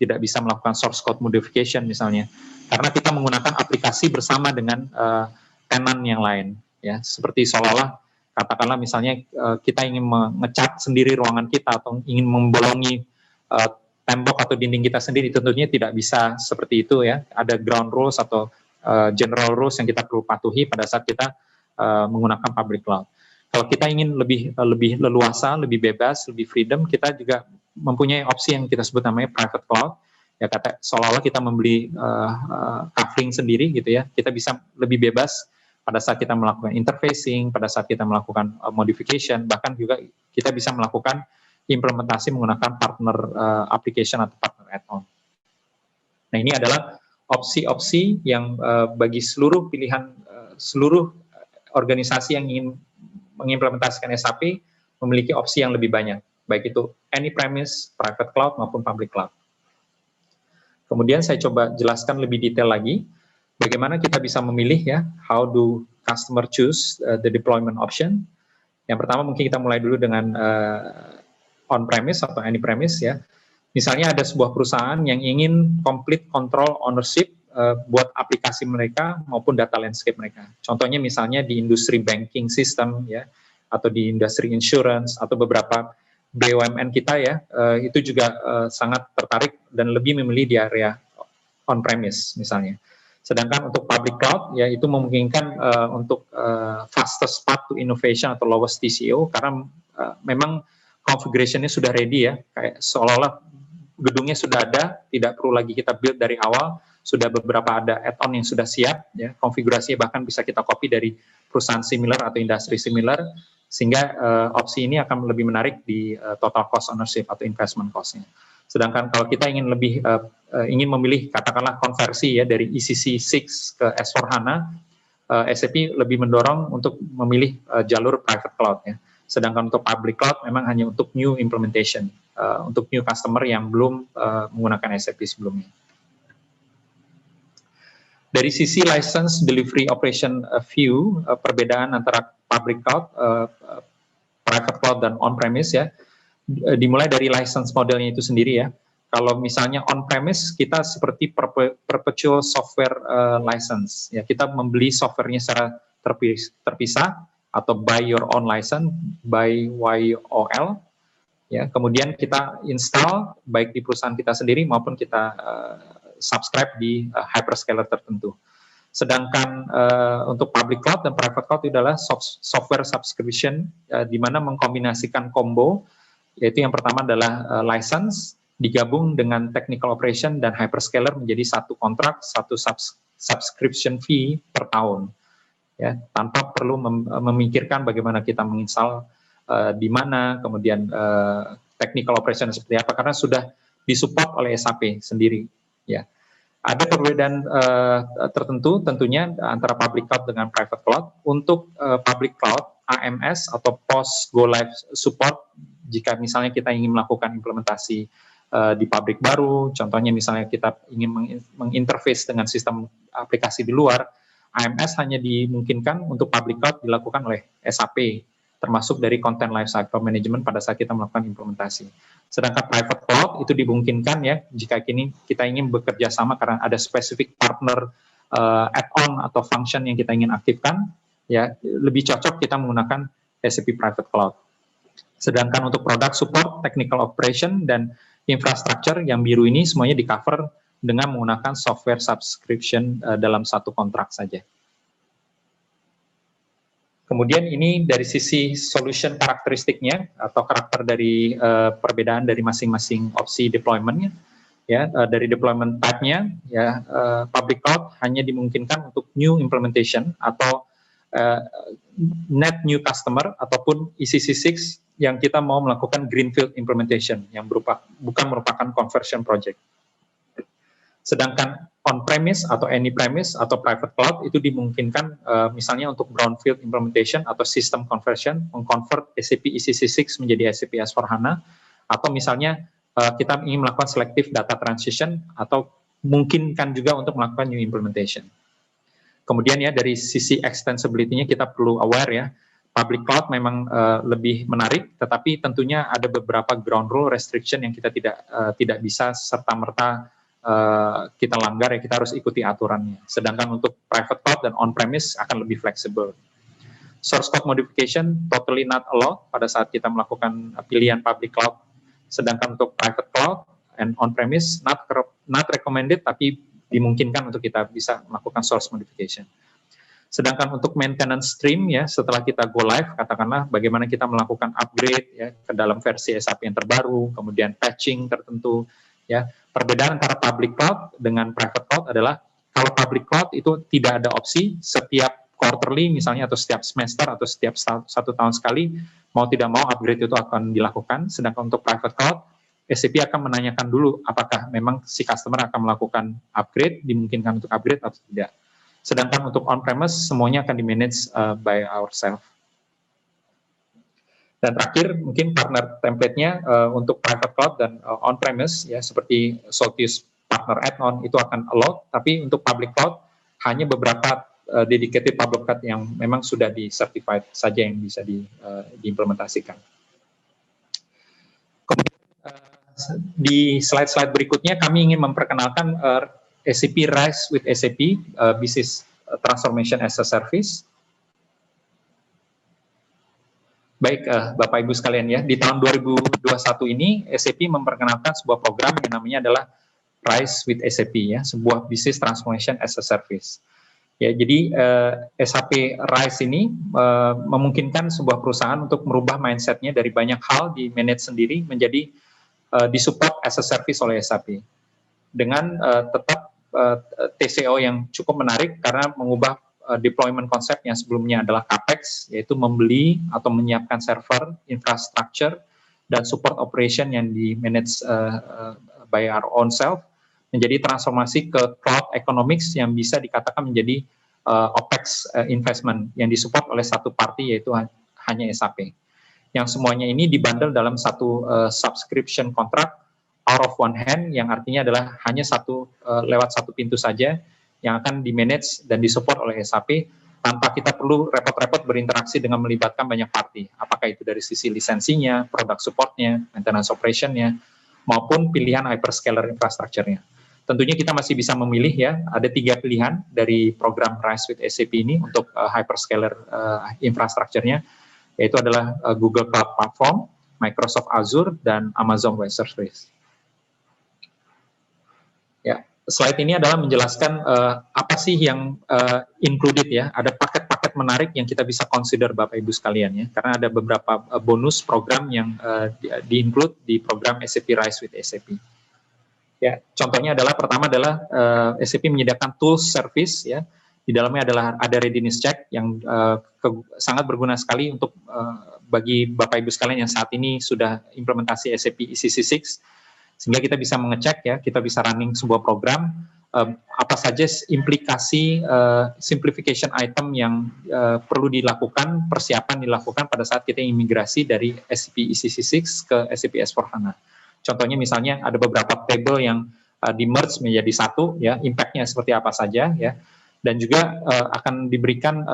[SPEAKER 3] tidak bisa melakukan source code modification misalnya, karena kita menggunakan aplikasi bersama dengan tenant yang lain. Ya, seperti seolah-olah katakanlah misalnya kita ingin mengecat sendiri ruangan kita atau ingin membolongi tembok atau dinding kita sendiri, tentunya tidak bisa seperti itu ya. Ada ground rules atau general rules yang kita perlu patuhi pada saat kita menggunakan public cloud. Kalau kita ingin lebih leluasa, lebih bebas, lebih freedom, kita juga mempunyai opsi yang kita sebut namanya private cloud. Ya, seolah-olah kita membeli covering sendiri gitu ya. Kita bisa lebih bebas pada saat kita melakukan interfacing, pada saat kita melakukan modification, bahkan juga kita bisa melakukan implementasi menggunakan partner application atau partner add-on. Nah, ini adalah opsi-opsi yang bagi seluruh pilihan, seluruh organisasi yang ingin mengimplementasikan SAP memiliki opsi yang lebih banyak, baik itu any-premise, private cloud, maupun public cloud. Kemudian saya coba jelaskan lebih detail lagi, bagaimana kita bisa memilih ya, how do customer choose the deployment option. Yang pertama mungkin kita mulai dulu dengan on-premise atau any-premise ya. Misalnya ada sebuah perusahaan yang ingin complete control ownership buat aplikasi mereka maupun data landscape mereka. Contohnya misalnya di industri banking system ya, atau di industri insurance atau beberapa BUMN kita ya, itu juga sangat tertarik dan lebih memilih di area on-premise misalnya. Sedangkan untuk public cloud, ya itu memungkinkan untuk fastest path to innovation atau lowest TCO, karena memang configuration-nya sudah ready ya, kayak seolah-olah gedungnya sudah ada, tidak perlu lagi kita build dari awal, sudah beberapa ada add-on yang sudah siap, ya, konfigurasinya bahkan bisa kita copy dari perusahaan similar atau industri similar, sehingga opsi ini akan lebih menarik di total cost ownership atau investment cost-nya. Sedangkan kalau kita ingin lebih ingin memilih katakanlah konversi ya dari ECC 6 ke S/4HANA, SAP lebih mendorong untuk memilih jalur private cloud ya. Sedangkan untuk public cloud memang hanya untuk new implementation, untuk new customer yang belum menggunakan SAP sebelumnya. Dari sisi license delivery operation view, perbedaan antara public cloud, private cloud dan on-premise ya, dimulai dari license modelnya itu sendiri ya. Kalau misalnya on-premise, kita seperti perpetual software license. Ya, kita membeli softwarenya secara terpisah, atau buy your own license, buy YOL. Ya, kemudian kita install, baik di perusahaan kita sendiri maupun kita subscribe di hyperscaler tertentu. Sedangkan untuk public cloud dan private cloud itu adalah software subscription, di mana mengkombinasikan combo, yaitu yang pertama adalah license, digabung dengan technical operation dan hyperscaler menjadi satu kontrak, satu subscription fee per tahun. Ya, tanpa perlu memikirkan bagaimana kita menginstal di mana, kemudian technical operation seperti apa, karena sudah disupport oleh SAP sendiri. Ya. Ada perbedaan tertentu tentunya antara public cloud dengan private cloud. Untuk public cloud, AMS atau post go live support, jika misalnya kita ingin melakukan implementasi di pabrik baru, contohnya misalnya kita ingin menginterface dengan sistem aplikasi di luar, AMS hanya dimungkinkan untuk public cloud dilakukan oleh SAP, termasuk dari content lifecycle management pada saat kita melakukan implementasi. Sedangkan private cloud itu dimungkinkan ya jika kini kita ingin bekerja sama karena ada spesifik partner add-on atau function yang kita ingin aktifkan, ya lebih cocok kita menggunakan SAP Private Cloud. Sedangkan untuk product support, technical operation, dan infrastructure yang biru ini semuanya di-cover dengan menggunakan software subscription dalam satu kontrak saja. Kemudian ini dari sisi solution karakteristiknya atau karakter dari perbedaan dari masing-masing opsi deployment-nya. Ya, dari deployment type-nya, ya public cloud hanya dimungkinkan untuk new implementation atau net new customer ataupun ECC 6 yang kita mau melakukan greenfield implementation yang bukan merupakan conversion project. Sedangkan on-premise atau any-premise atau private cloud itu dimungkinkan misalnya untuk brownfield implementation atau system conversion, mengconvert SAP ECC 6 menjadi SAP S/4HANA, atau misalnya kita ingin melakukan selective data transition atau mungkinkan juga untuk melakukan new implementation. Kemudian ya dari sisi extensibility-nya kita perlu aware ya, public cloud memang lebih menarik, tetapi tentunya ada beberapa ground rule restriction yang kita tidak bisa serta-merta kita langgar ya, kita harus ikuti aturannya. Sedangkan untuk private cloud dan on-premise akan lebih fleksibel. Source code modification totally not allowed pada saat kita melakukan pilihan public cloud. Sedangkan untuk private cloud and on-premise not recommended, tapi dimungkinkan untuk kita bisa melakukan source modification. Sedangkan untuk maintenance stream ya, setelah kita go live, katakanlah bagaimana kita melakukan upgrade ya ke dalam versi SAP yang terbaru, kemudian patching tertentu ya. Perbedaan antara public cloud dengan private cloud adalah kalau public cloud itu tidak ada opsi setiap quarterly misalnya atau setiap semester atau setiap 1 tahun sekali mau tidak mau upgrade itu akan dilakukan. Sedangkan untuk private cloud, SAP akan menanyakan dulu apakah memang si customer akan melakukan upgrade, dimungkinkan untuk upgrade atau tidak. Sedangkan untuk on-premise semuanya akan di-manage by ourselves. Dan terakhir mungkin partner template-nya untuk private cloud dan on-premise ya seperti Soltius partner add-on itu akan allowed, tapi untuk public cloud hanya beberapa dedicated public cloud yang memang sudah di-certified saja yang bisa diimplementasikan. Kemudian di slide-slide berikutnya kami ingin memperkenalkan SAP RISE with SAP Business Transformation as a Service. Baik, Bapak Ibu sekalian ya, di tahun 2021 ini SAP memperkenalkan sebuah program yang namanya adalah Rise with SAP ya, sebuah Business Transformation as a Service. Ya, jadi SAP Rise ini memungkinkan sebuah perusahaan untuk merubah mindset-nya dari banyak hal di manage sendiri menjadi disupport as a service oleh SAP. Dengan tetap TCO yang cukup menarik karena mengubah deployment konsep yang sebelumnya adalah CAPEX, yaitu membeli atau menyiapkan server, infrastructure, dan support operation yang di-manage by our own self, menjadi transformasi ke cloud economics yang bisa dikatakan menjadi OPEX investment yang disupport oleh satu party, yaitu hanya SAP. Yang semuanya ini dibundle dalam satu subscription contract out of one hand, yang artinya adalah hanya lewat satu pintu saja yang akan di-manage dan disupport oleh SAP tanpa kita perlu repot-repot berinteraksi dengan melibatkan banyak party. Apakah itu dari sisi lisensinya, product support-nya, maintenance operation-nya, maupun pilihan hyperscaler infrastructure-nya. Tentunya kita masih bisa memilih ya, ada 3 pilihan dari program Rise with SAP ini untuk hyperscaler infrastructure-nya, yaitu adalah Google Cloud Platform, Microsoft Azure, dan Amazon Web Services. Ya, slide ini adalah menjelaskan apa sih yang included ya, ada paket-paket menarik yang kita bisa consider Bapak Ibu sekalian ya, karena ada beberapa bonus program yang di-include di program SAP Rise with SAP. Ya, contohnya adalah pertama adalah SAP menyediakan tools service ya, di dalamnya adalah ada readiness check yang sangat berguna sekali untuk bagi Bapak Ibu sekalian yang saat ini sudah implementasi SAP ECC6, sehingga kita bisa mengecek ya, kita bisa running sebuah program, apa saja implikasi simplification item yang perlu dilakukan, persiapan dilakukan pada saat kita imigrasi dari SAP ECC6 ke SAP S/4HANA. Contohnya misalnya ada beberapa table yang di-merge menjadi satu, ya, impact-nya seperti apa saja, ya, dan juga akan diberikan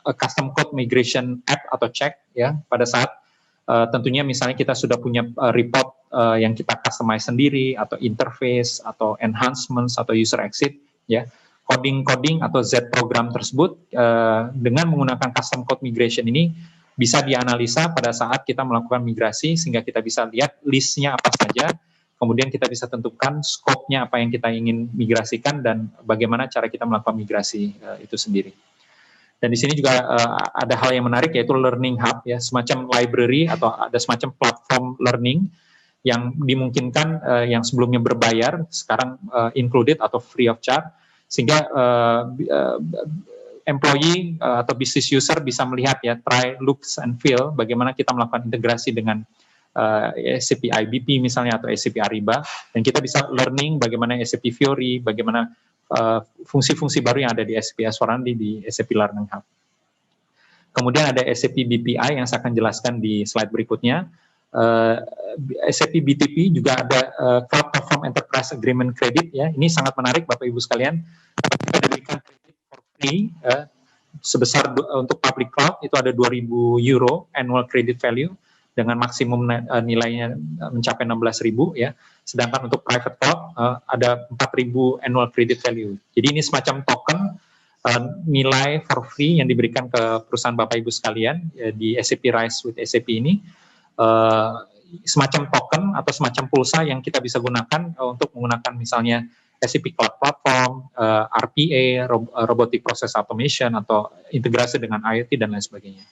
[SPEAKER 3] custom code migration app atau check, ya, pada saat tentunya misalnya kita sudah punya report yang kita customize sendiri, atau interface, atau enhancements, atau user exit, ya, coding atau Z program tersebut dengan menggunakan custom code migration ini bisa dianalisa pada saat kita melakukan migrasi, sehingga kita bisa lihat listnya apa saja, kemudian kita bisa tentukan scope-nya apa yang kita ingin migrasikan, dan bagaimana cara kita melakukan migrasi itu sendiri. Dan di sini juga ada hal yang menarik, yaitu learning hub, ya, semacam library atau ada semacam platform learning yang dimungkinkan yang sebelumnya berbayar, sekarang included atau free of charge, sehingga employee atau business user bisa melihat ya, try, looks, and feel bagaimana kita melakukan integrasi dengan SAP IBP misalnya atau SAP Ariba, dan kita bisa learning bagaimana SAP Fiori, bagaimana fungsi-fungsi baru yang ada di SAP S/4HANA di SAP Learning Hub. Kemudian ada SAP BPI yang saya akan jelaskan di slide berikutnya. SAP BTP juga ada Cloud Platform Enterprise Agreement Credit, ya. Ini sangat menarik Bapak Ibu sekalian. Kita diberikan kredit for free sebesar untuk public cloud itu ada 2.000 euro annual credit value dengan maksimum nilainya mencapai 16.000, ya. Sedangkan untuk private cloud ada 4.000 annual credit value. Jadi ini semacam token nilai for free yang diberikan ke perusahaan Bapak Ibu sekalian di SAP Rise with SAP ini, semacam token atau semacam pulsa yang kita bisa gunakan untuk menggunakan misalnya SAP Cloud Platform, RPA, Robotic Process Automation, atau integrasi dengan IoT dan lain sebagainya.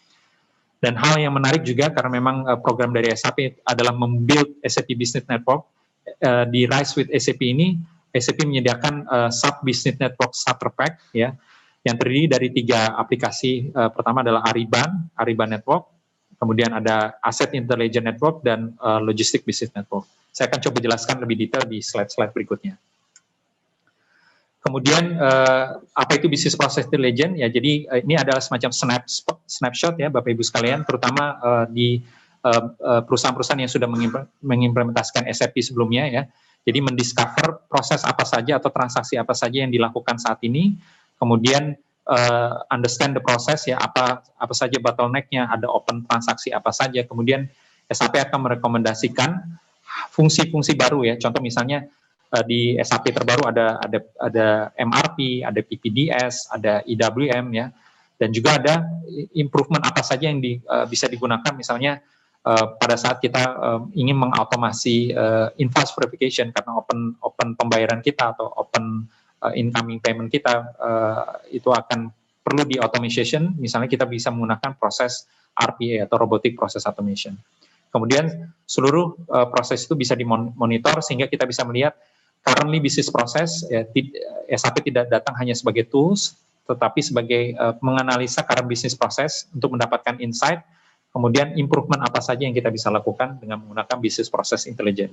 [SPEAKER 3] Dan hal yang menarik juga karena memang program dari SAP adalah membuild SAP Business Network, di Rise with SAP ini SAP menyediakan Sub Business Network Starter Pack, ya, yang terdiri dari 3 aplikasi. Pertama adalah Ariba Network, kemudian ada Asset Intelligence Network, dan Logistic Business Network. Saya akan coba jelaskan lebih detail di slide-slide berikutnya. Kemudian apa itu Business Process Intelligence? Ya, jadi ini adalah semacam snapshot ya Bapak Ibu sekalian, terutama di perusahaan-perusahaan yang sudah mengimplementasikan SAP sebelumnya, ya. Jadi mendiscover proses apa saja atau transaksi apa saja yang dilakukan saat ini, kemudian understand the process, ya, apa saja bottleneck-nya, ada open transaksi apa saja, kemudian SAP akan merekomendasikan fungsi-fungsi baru, ya. Contoh misalnya di SAP terbaru ada MRP, ada PPDS, ada EWM, ya. Dan Dan juga ada improvement apa saja yang bisa digunakan, misalnya pada saat kita ingin mengautomasi invoice verification karena open pembayaran kita atau open incoming payment kita, itu akan perlu di automation, misalnya kita bisa menggunakan proses RPA atau Robotic Process Automation. Kemudian seluruh proses itu bisa dimonitor sehingga kita bisa melihat currently business process, ya, SAP tidak datang hanya sebagai tools, tetapi sebagai menganalisa current business process untuk mendapatkan insight, kemudian improvement apa saja yang kita bisa lakukan dengan menggunakan business process intelligence.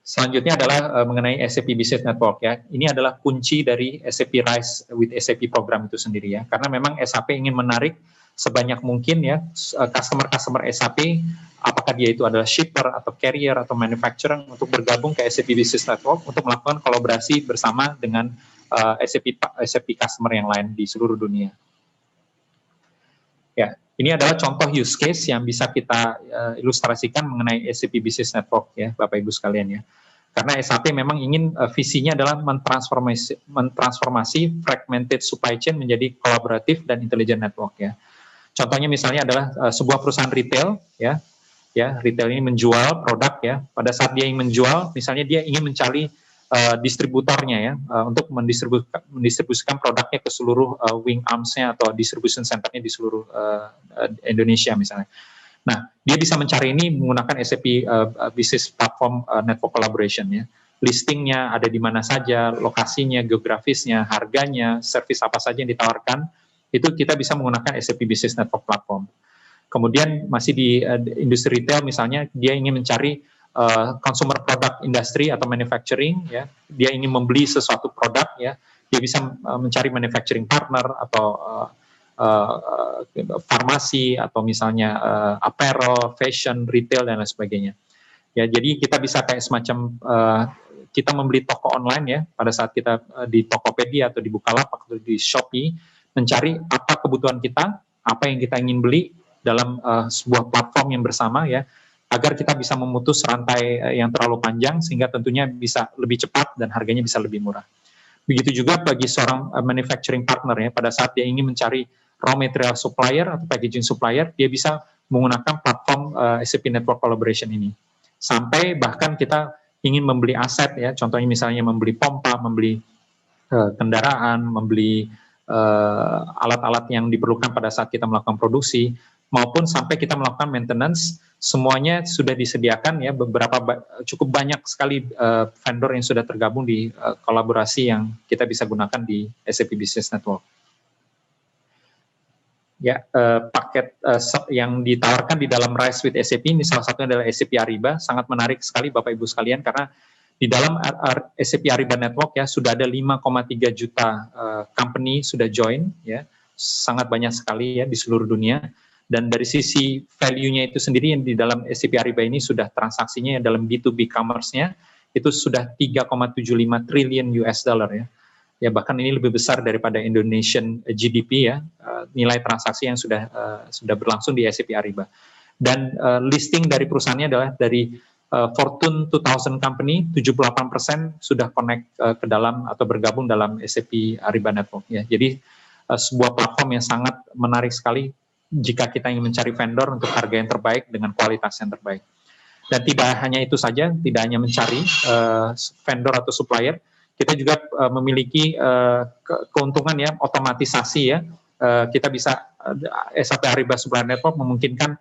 [SPEAKER 3] Selanjutnya adalah mengenai SAP Business Network, ya. Ini adalah kunci dari SAP Rise with SAP program itu sendiri, ya. Karena memang SAP ingin menarik sebanyak mungkin, ya, customer SAP, apakah dia itu adalah shipper atau carrier atau manufacturer, untuk bergabung ke SAP Business Network untuk melakukan kolaborasi bersama dengan SAP customer yang lain di seluruh dunia. Ya, ini adalah contoh use case yang bisa kita ilustrasikan mengenai SAP Business Network, ya, Bapak Ibu sekalian, ya. Karena SAP memang ingin visinya adalah mentransformasi fragmented supply chain menjadi kolaboratif dan intelligent network, ya. Contohnya misalnya adalah sebuah perusahaan retail, ya, retail ini menjual produk, ya. Pada saat dia ingin menjual, misalnya dia ingin mencari distributornya, ya, untuk mendistribusikan produknya ke seluruh wing arms-nya atau distribution center-nya di seluruh Indonesia misalnya. Nah, dia bisa mencari ini menggunakan SAP Business Platform Network Collaboration, ya. Listingnya ada di mana saja, lokasinya, geografisnya, harganya, service apa saja yang ditawarkan, itu kita bisa menggunakan SAP Business Network Platform. Kemudian masih di industri retail misalnya, dia ingin mencari consumer product industry atau manufacturing, ya, dia ingin membeli sesuatu produk, ya, dia bisa mencari manufacturing partner atau farmasi atau misalnya apparel, fashion, retail dan lain sebagainya. Ya, jadi kita bisa kayak semacam kita membeli toko online, ya, pada saat kita di Tokopedia atau di Bukalapak atau di Shopee, mencari apa kebutuhan kita, apa yang kita ingin beli dalam sebuah platform yang bersama, ya, agar kita bisa memutus rantai yang terlalu panjang sehingga tentunya bisa lebih cepat dan harganya bisa lebih murah. Begitu juga bagi seorang manufacturing partner, ya, pada saat dia ingin mencari raw material supplier atau packaging supplier, dia bisa menggunakan platform SAP Network Collaboration ini. Sampai bahkan kita ingin membeli aset, ya, contohnya misalnya membeli pompa, membeli kendaraan, membeli alat-alat yang diperlukan pada saat kita melakukan produksi, maupun sampai kita melakukan maintenance, semuanya sudah disediakan, ya, cukup banyak sekali vendor yang sudah tergabung di kolaborasi yang kita bisa gunakan di SAP Business Network. Ya, paket yang ditawarkan di dalam Rise with SAP ini salah satunya adalah SAP Ariba, sangat menarik sekali Bapak Ibu sekalian karena di dalam SAP Ariba Network, ya, sudah ada 5,3 juta company sudah join, ya, sangat banyak sekali, ya, di seluruh dunia. Dan dari sisi value-nya itu sendiri yang di dalam SAP Ariba ini sudah transaksinya dalam B2B commerce-nya itu sudah 3,75 triliun US dollar, ya. Ya, bahkan ini lebih besar daripada Indonesian GDP, ya, nilai transaksi yang sudah berlangsung di SAP Ariba. Dan listing dari perusahaannya adalah dari Fortune 2000 company, 78% sudah connect ke dalam atau bergabung dalam SAP Ariba Network, ya. Jadi sebuah platform yang sangat menarik sekali jika kita ingin mencari vendor untuk harga yang terbaik dengan kualitas yang terbaik. Dan tidak hanya itu saja, tidak hanya mencari vendor atau supplier, kita juga memiliki keuntungan, ya, otomatisasi, ya. Kita bisa SAP Ariba Supplier Network memungkinkan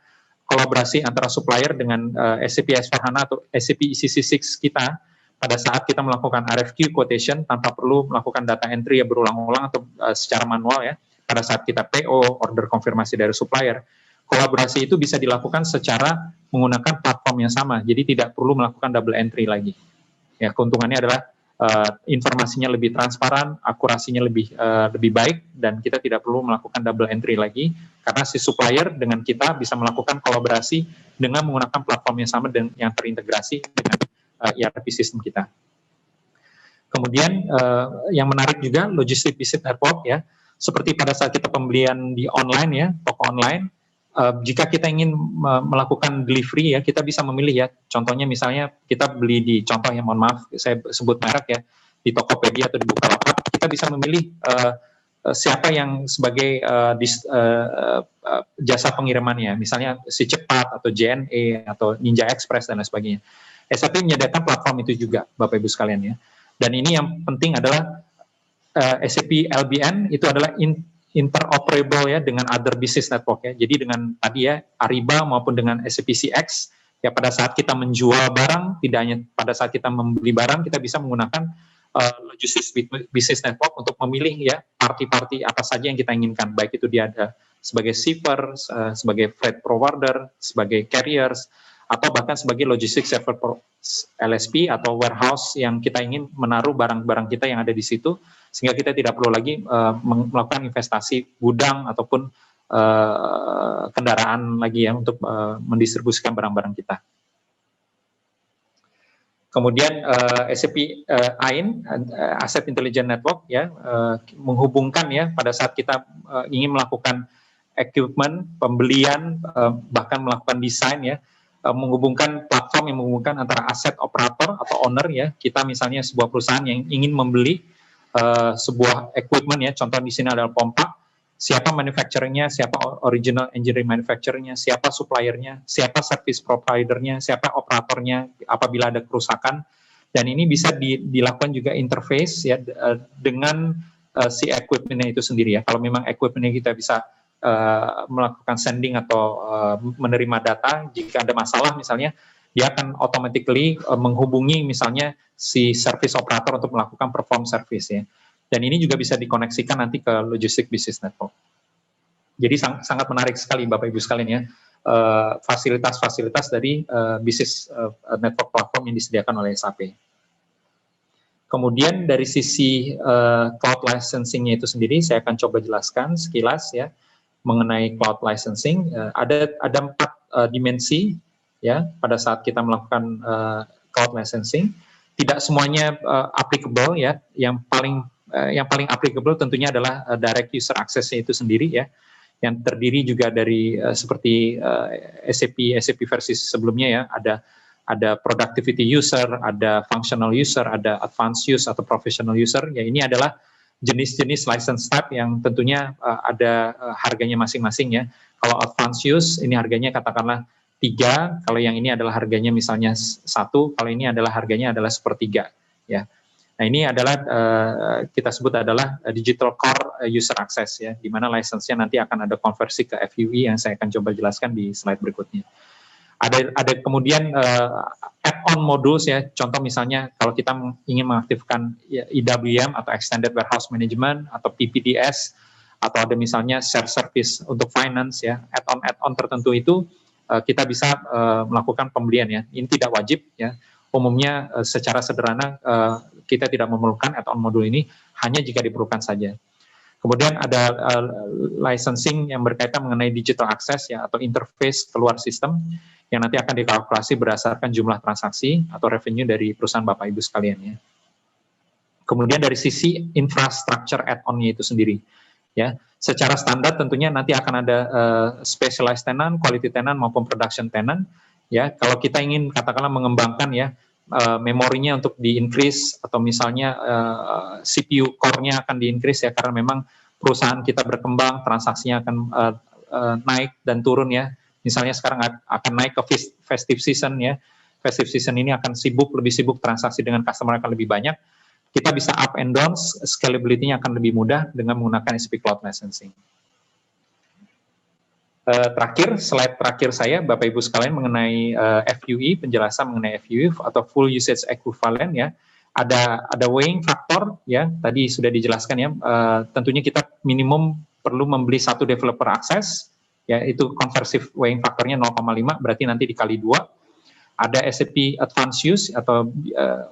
[SPEAKER 3] kolaborasi antara supplier dengan SAP S/4HANA atau SAP ECC6 kita pada saat kita melakukan RFQ quotation tanpa perlu melakukan data entry yang berulang-ulang atau secara manual, ya. Pada saat kita PO, order konfirmasi dari supplier, kolaborasi itu bisa dilakukan secara menggunakan platform yang sama, jadi tidak perlu melakukan double entry lagi. Ya, keuntungannya adalah informasinya lebih transparan, akurasinya lebih baik, dan kita tidak perlu melakukan double entry lagi, karena si supplier dengan kita bisa melakukan kolaborasi dengan menggunakan platform yang sama dan yang terintegrasi dengan ERP sistem kita. Kemudian yang menarik juga logistic business network, ya. Seperti pada saat kita pembelian di online, ya, toko online, jika kita ingin melakukan delivery, ya, kita bisa memilih, ya. Contohnya misalnya kita beli di, contoh yang mohon maaf saya sebut merek, ya, di Tokopedia atau di Bukalapak, kita bisa memilih siapa yang sebagai jasa pengirimannya, misalnya Si Cepat atau JNE atau Ninja Express dan lain sebagainya. SAP menyediakan platform itu juga, Bapak Ibu sekalian ya. Dan ini yang penting adalah SAP LBN itu adalah interoperable ya dengan other business network ya. Jadi dengan tadi ya Ariba maupun dengan SAP CX ya, pada saat kita menjual barang, tidak hanya pada saat kita membeli barang, kita bisa menggunakan logistics business network untuk memilih ya party-party apa saja yang kita inginkan, baik itu dia ada sebagai shipper, sebagai freight forwarder, sebagai carriers, atau bahkan sebagai logistics server LSP atau warehouse yang kita ingin menaruh barang-barang kita yang ada di situ, sehingga kita tidak perlu lagi melakukan investasi gudang ataupun kendaraan lagi ya untuk mendistribusikan barang-barang kita. Kemudian SAP AIN, Asset Intelligence Network ya, menghubungkan ya pada saat kita ingin melakukan equipment, pembelian, bahkan melakukan desain ya, menghubungkan platform yang menghubungkan antara aset operator atau owner ya, kita misalnya sebuah perusahaan yang ingin membeli sebuah equipment ya, contoh di sini adalah pompa, siapa manufacturernya, siapa original engineering manufacturernya, siapa suppliernya, siapa service providernya, siapa operatornya apabila ada kerusakan, dan ini bisa dilakukan juga interface ya dengan si equipment itu sendiri ya. Kalau memang equipment kita bisa melakukan sending atau menerima data, jika ada masalah misalnya, dia akan automatically menghubungi misalnya si service operator untuk melakukan perform service ya. Dan ini juga bisa dikoneksikan nanti ke logistic business network. Jadi sangat menarik sekali Bapak Ibu sekalian ya, fasilitas-fasilitas dari business network platform yang disediakan oleh SAP. Kemudian dari sisi cloud licensing-nya itu sendiri, saya akan coba jelaskan sekilas ya mengenai cloud licensing. Ada 4 dimensi ya pada saat kita melakukan cloud licensing. Tidak semuanya applicable ya. Yang paling applicable tentunya adalah direct user access-nya itu sendiri ya, yang terdiri juga dari seperti SAP versi sebelumnya ya, ada productivity user, ada functional user, ada advanced use atau professional user. Ya, ini adalah jenis-jenis license type yang tentunya ada harganya masing-masing ya. Kalau advanced use ini harganya katakanlah 3, kalau yang ini adalah harganya misalnya 1, kalau ini adalah harganya adalah 1/3 ya. Nah, ini adalah kita sebut adalah digital core user access ya, di mana license-nya nanti akan ada konversi ke FUE yang saya akan coba jelaskan di slide berikutnya. Ada kemudian add-on modules ya, contoh misalnya kalau kita ingin mengaktifkan EWM atau Extended Warehouse Management atau PPDS, atau ada misalnya share service untuk finance ya, add-on tertentu itu kita bisa melakukan pembelian ya. Ini tidak wajib ya. Umumnya secara sederhana kita tidak memerlukan add-on modul ini, hanya jika diperlukan saja. Kemudian ada licensing yang berkaitan mengenai digital access ya, atau interface keluar sistem yang nanti akan dikalkulasi berdasarkan jumlah transaksi atau revenue dari perusahaan Bapak Ibu sekalian ya. Kemudian dari sisi infrastructure add-on-nya itu sendiri ya, secara standar tentunya nanti akan ada specialized tenant, quality tenant maupun production tenant ya. Kalau kita ingin katakanlah mengembangkan ya memorinya untuk di-increase, atau misalnya CPU core-nya akan di-increase ya, karena memang perusahaan kita berkembang, transaksinya akan naik dan turun ya. Misalnya sekarang akan naik ke festive season ya. Festive season ini akan lebih sibuk transaksi dengan customer akan lebih banyak. Kita bisa up and down, scalability-nya akan lebih mudah dengan menggunakan SAP Cloud Licensing. Slide terakhir saya, Bapak Ibu sekalian, mengenai FUE, penjelasan mengenai FUE atau Full Usage Equivalent ya. Ada weighing factor ya, tadi sudah dijelaskan ya. Tentunya kita minimum perlu membeli 1 developer access ya, itu conversive weighing factornya 0,5, berarti nanti dikali 2. Ada SAP Advanced Use atau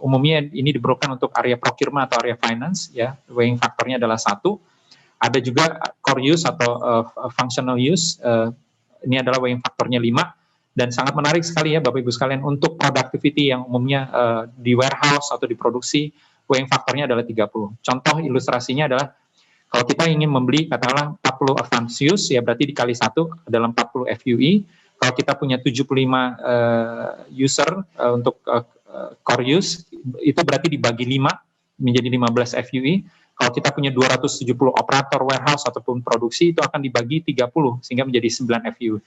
[SPEAKER 3] umumnya ini diperlukan untuk area procurement atau area finance ya, weighing factornya adalah 1. Ada juga core use atau functional use, ini adalah weighing factornya 5, dan sangat menarik sekali ya Bapak Ibu sekalian, untuk productivity yang umumnya di warehouse atau di produksi, weighing factornya adalah 30. Contoh ilustrasinya adalah kalau kita ingin membeli katakanlah 40 advanced use ya, berarti dikali 1 adalah 40 FUE. Kalau kita punya 75 user untuk core use, itu berarti dibagi 5 menjadi 15 FUE. Kalau kita punya 270 operator warehouse ataupun produksi, itu akan dibagi 30 sehingga menjadi 9 FUE.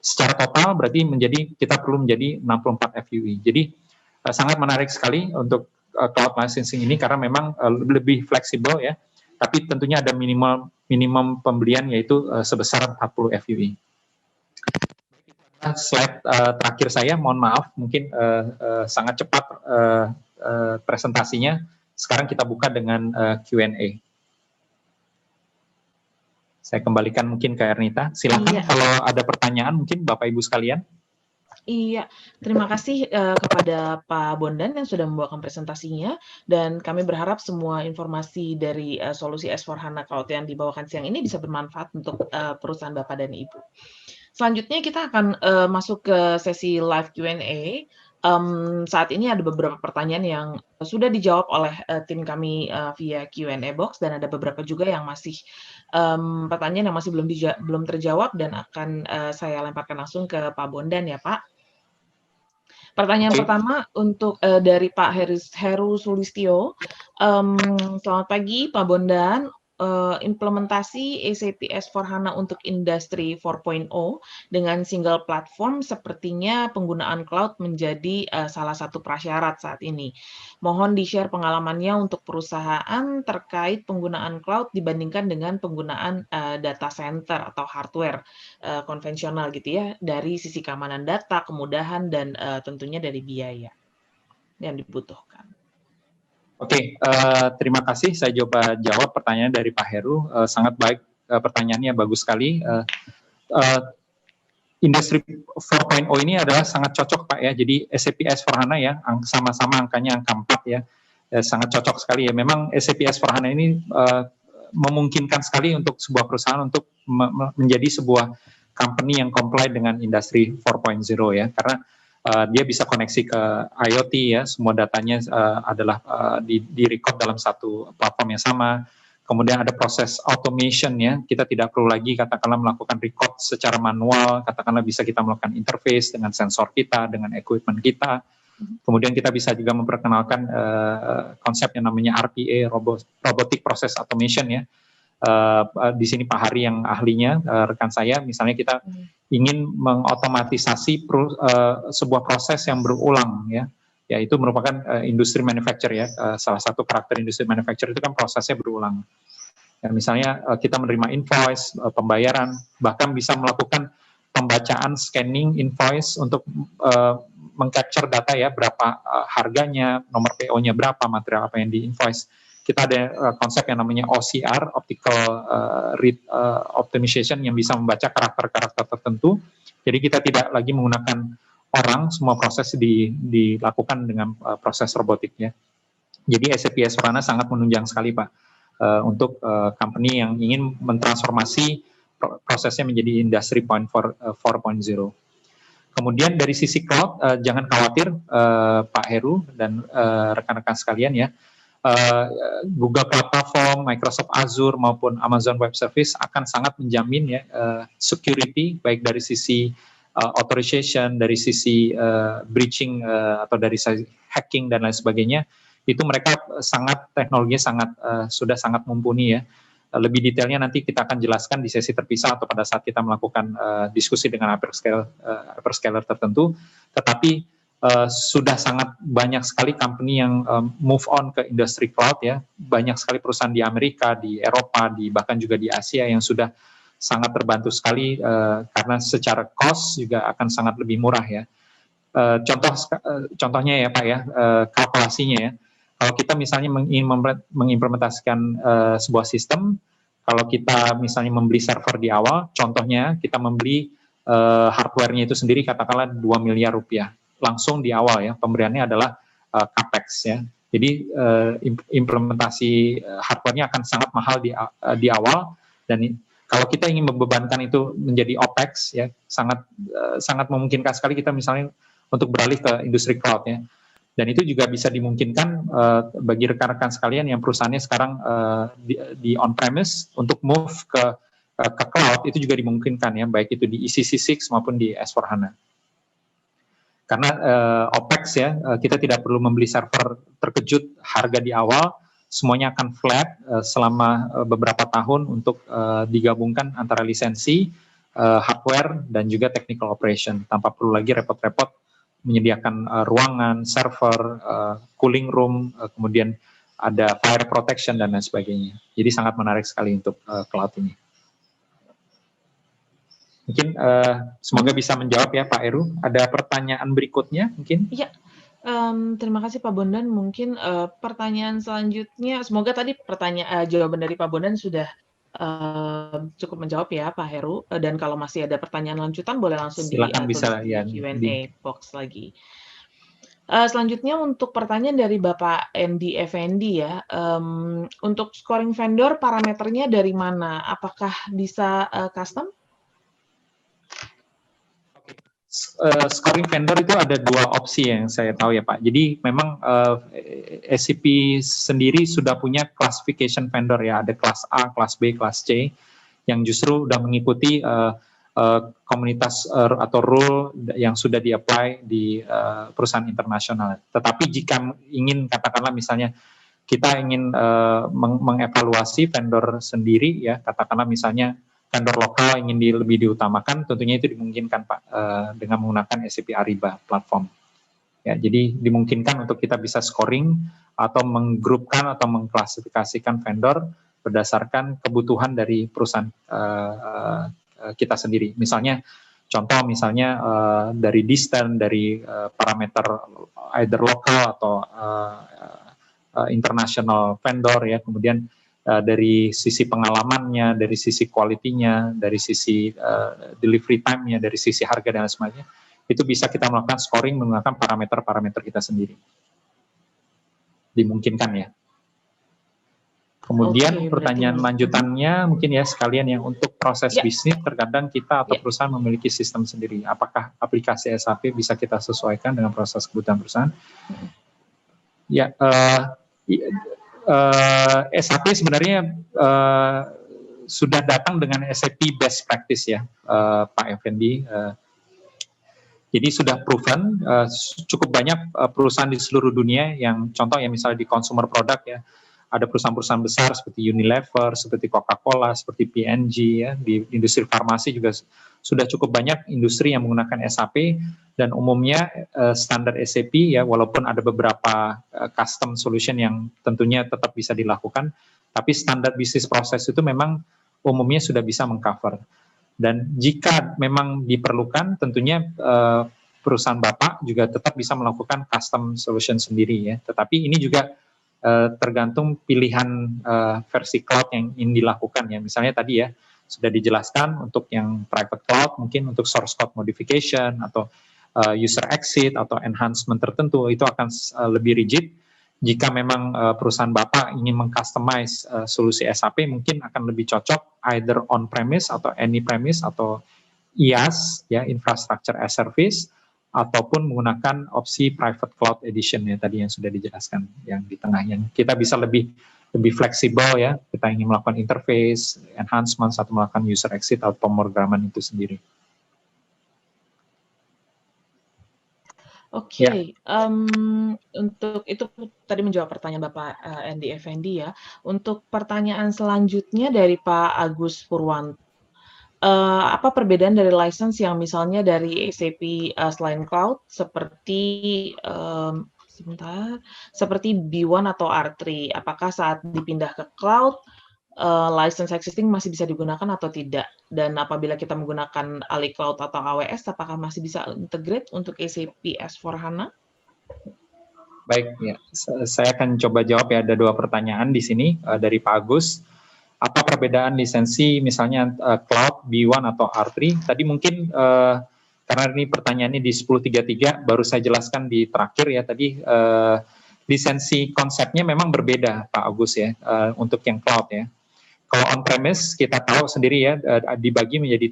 [SPEAKER 3] Secara total berarti kita perlu menjadi 64 FUE. Jadi sangat menarik sekali untuk cloud licensing ini karena memang lebih fleksibel ya. Tapi tentunya ada minimum pembelian yaitu sebesar 40 FUE. Slide terakhir saya, mohon maaf, mungkin sangat cepat presentasinya. Sekarang kita buka dengan Q&A. Saya kembalikan mungkin ke Ernita. Silakan kalau ada pertanyaan mungkin Bapak Ibu sekalian.
[SPEAKER 2] Iya, terima kasih kepada Pak Bondan yang sudah membawakan presentasinya, dan kami berharap semua informasi dari solusi S/4HANA Cloud yang dibawakan siang ini bisa bermanfaat untuk perusahaan Bapak dan Ibu. Selanjutnya kita akan masuk ke sesi live Q&A. Saat ini ada beberapa pertanyaan yang sudah dijawab oleh tim kami via Q&A box, dan ada beberapa juga yang masih pertanyaan yang masih belum terjawab dan akan saya lemparkan langsung ke Pak Bondan ya Pak. Pertanyaan pertama untuk dari Pak Heru Sulistyo. Selamat pagi Pak Bondan. Implementasi SAP S/4HANA untuk Industri 4.0 dengan single platform sepertinya penggunaan cloud menjadi salah satu prasyarat saat ini. Mohon di-share pengalamannya untuk perusahaan terkait penggunaan cloud dibandingkan dengan penggunaan data center atau hardware konvensional gitu ya, dari sisi keamanan data, kemudahan, dan tentunya dari biaya yang dibutuhkan.
[SPEAKER 3] Oke, terima kasih. Saya coba jawab pertanyaan dari Pak Heru. Sangat baik, pertanyaannya bagus sekali. Industri 4.0 ini adalah sangat cocok Pak ya. Jadi SAP S/4HANA ya, sama-sama angkanya angka 4 ya. Sangat cocok sekali ya. Memang SAP S/4HANA ini memungkinkan sekali untuk sebuah perusahaan untuk menjadi sebuah company yang comply dengan Industri 4.0 ya. Karena dia bisa koneksi ke IoT ya, semua datanya adalah di-record dalam satu platform yang sama. Kemudian ada proses automation ya, kita tidak perlu lagi katakanlah melakukan record secara manual, katakanlah bisa kita melakukan interface dengan sensor kita, dengan equipment kita. Kemudian kita bisa juga memperkenalkan konsep yang namanya RPA, Robotic Process Automation ya. Di sini Pak Hari yang ahlinya, rekan saya, misalnya kita ingin mengotomatisasi sebuah proses yang berulang ya, yaitu merupakan industri manufacture ya, salah satu karakter industri manufacture itu kan prosesnya berulang. Ya, misalnya kita menerima invoice, pembayaran, bahkan bisa melakukan pembacaan scanning invoice untuk mengcapture data ya, berapa harganya, nomor PO-nya berapa, material apa yang di invoice. Kita ada konsep yang namanya OCR, Optical Read Optimization, yang bisa membaca karakter-karakter tertentu. Jadi kita tidak lagi menggunakan orang, semua proses dilakukan dengan proses robotiknya. Jadi SAP S/4HANA sangat menunjang sekali Pak, untuk company yang ingin mentransformasi prosesnya menjadi Industri 4.0. Kemudian dari sisi cloud, jangan khawatir Pak Heru dan rekan-rekan sekalian ya, Google Cloud Platform, Microsoft Azure maupun Amazon Web Service akan sangat menjamin ya security, baik dari sisi authorization, dari sisi breaching atau dari sisi hacking dan lain sebagainya. Itu mereka teknologinya sudah sangat mumpuni ya. Lebih detailnya nanti kita akan jelaskan di sesi terpisah atau pada saat kita melakukan diskusi dengan hyperscaler tertentu. Tetapi sudah sangat banyak sekali company yang move on ke industri cloud ya. Banyak sekali perusahaan di Amerika, di Eropa, bahkan juga di Asia yang sudah sangat terbantu sekali karena secara cost juga akan sangat lebih murah ya. Contohnya ya Pak ya, kalkulasinya ya. Kalau kita misalnya mengimplementasikan sebuah sistem, kalau kita misalnya membeli server di awal, contohnya kita membeli hardware-nya itu sendiri katakanlah 2 miliar rupiah. Langsung di awal ya, pemberiannya adalah capex ya. Jadi implementasi hardware-nya akan sangat mahal di awal, dan kalau kita ingin membebankan itu menjadi OPEX ya, sangat memungkinkan sekali kita misalnya untuk beralih ke industri cloud ya. Dan itu juga bisa dimungkinkan bagi rekan-rekan sekalian yang perusahaannya sekarang di on-premise untuk move ke cloud, itu juga dimungkinkan ya, baik itu di ECC6 maupun di S/4HANA. Karena OPEX ya, kita tidak perlu membeli server terkejut harga di awal, semuanya akan flat selama beberapa tahun untuk digabungkan antara lisensi, hardware, dan juga technical operation, tanpa perlu lagi repot-repot menyediakan ruangan, server, cooling room, kemudian ada fire protection, dan lain sebagainya. Jadi sangat menarik sekali untuk cloud ini. Mungkin semoga bisa menjawab ya Pak Heru. Ada pertanyaan berikutnya mungkin?
[SPEAKER 2] Iya, terima kasih Pak Bondan. Mungkin pertanyaan selanjutnya, semoga tadi jawaban dari Pak Bondan sudah cukup menjawab ya Pak Heru. Dan kalau masih ada pertanyaan lanjutan, boleh langsung
[SPEAKER 3] Silakan bisa
[SPEAKER 2] di
[SPEAKER 3] ya,
[SPEAKER 2] Q&A box lagi. Selanjutnya untuk pertanyaan dari Bapak Andy Effendi ya, untuk scoring vendor parameternya dari mana? Apakah bisa custom?
[SPEAKER 3] Scoring vendor itu ada dua opsi yang saya tahu ya Pak. Jadi memang SAP sendiri sudah punya classification vendor ya, ada kelas A, kelas B, kelas C, yang justru sudah mengikuti komunitas atau rule yang sudah di-apply di perusahaan internasional. Tetapi jika ingin katakanlah misalnya kita ingin mengevaluasi vendor sendiri ya, katakanlah misalnya vendor lokal ingin lebih diutamakan, tentunya itu dimungkinkan Pak dengan menggunakan SAP Ariba platform. Ya, jadi dimungkinkan untuk kita bisa scoring atau menggrupkan atau mengklasifikasikan vendor berdasarkan kebutuhan dari perusahaan kita sendiri. Misalnya, contoh misalnya dari distance, dari parameter either lokal atau international vendor ya, kemudian dari sisi pengalamannya, dari sisi quality-nya, dari sisi delivery time-nya, dari sisi harga dan lain sebagainya, itu bisa kita melakukan scoring menggunakan parameter-parameter kita sendiri. Dimungkinkan ya. Kemudian pertanyaan lanjutannya mungkin ya sekalian yang untuk proses bisnis, terkadang kita atau perusahaan memiliki sistem sendiri. Apakah aplikasi SAP bisa kita sesuaikan dengan proses kebutuhan perusahaan? Ya, SAP sebenarnya sudah datang dengan SAP best practice ya, Pak Effendi. Jadi sudah proven, cukup banyak perusahaan di seluruh dunia yang contoh ya misalnya di consumer product ya, ada perusahaan-perusahaan besar seperti Unilever, seperti Coca-Cola, seperti P&G ya, di industri farmasi juga sudah cukup banyak industri yang menggunakan SAP, dan umumnya standar SAP ya, walaupun ada beberapa custom solution yang tentunya tetap bisa dilakukan, tapi standar bisnis proses itu memang umumnya sudah bisa mengcover. Dan jika memang diperlukan, tentunya perusahaan Bapak juga tetap bisa melakukan custom solution sendiri ya, tetapi ini juga tergantung pilihan versi cloud yang ingin dilakukan ya. Misalnya tadi ya, sudah dijelaskan untuk yang private cloud, mungkin untuk source code modification, atau user exit, atau enhancement tertentu, itu akan lebih rigid. Jika memang perusahaan Bapak ingin meng-customize solusi SAP, mungkin akan lebih cocok either on-premise, atau any-premise, atau IaaS, ya, Infrastructure as Service, ataupun menggunakan opsi private cloud edition ya tadi yang sudah dijelaskan yang di tengah, yang kita bisa lebih fleksibel ya, kita ingin melakukan interface, enhancement, atau melakukan user exit atau pemrograman itu sendiri.
[SPEAKER 2] Oke, untuk itu tadi menjawab pertanyaan Bapak Andy Effendi ya. Untuk pertanyaan selanjutnya dari Pak Agus Purwanto. Apa perbedaan dari license yang misalnya dari SAP selain cloud seperti seperti B1 atau R3? Apakah saat dipindah ke cloud license existing masih bisa digunakan atau tidak? Dan apabila kita menggunakan alih cloud atau AWS, apakah masih bisa integrate untuk SAP S/4HANA?
[SPEAKER 3] Baik, ya, saya akan coba jawab ya. Ada dua pertanyaan di sini dari Pak Agus. Apa perbedaan lisensi misalnya cloud, B1 atau R3? Tadi mungkin karena ini pertanyaannya di 1033, baru saya jelaskan di terakhir ya, tadi lisensi konsepnya memang berbeda Pak Agus ya, untuk yang cloud ya. Kalau on-premise kita tahu sendiri ya, dibagi menjadi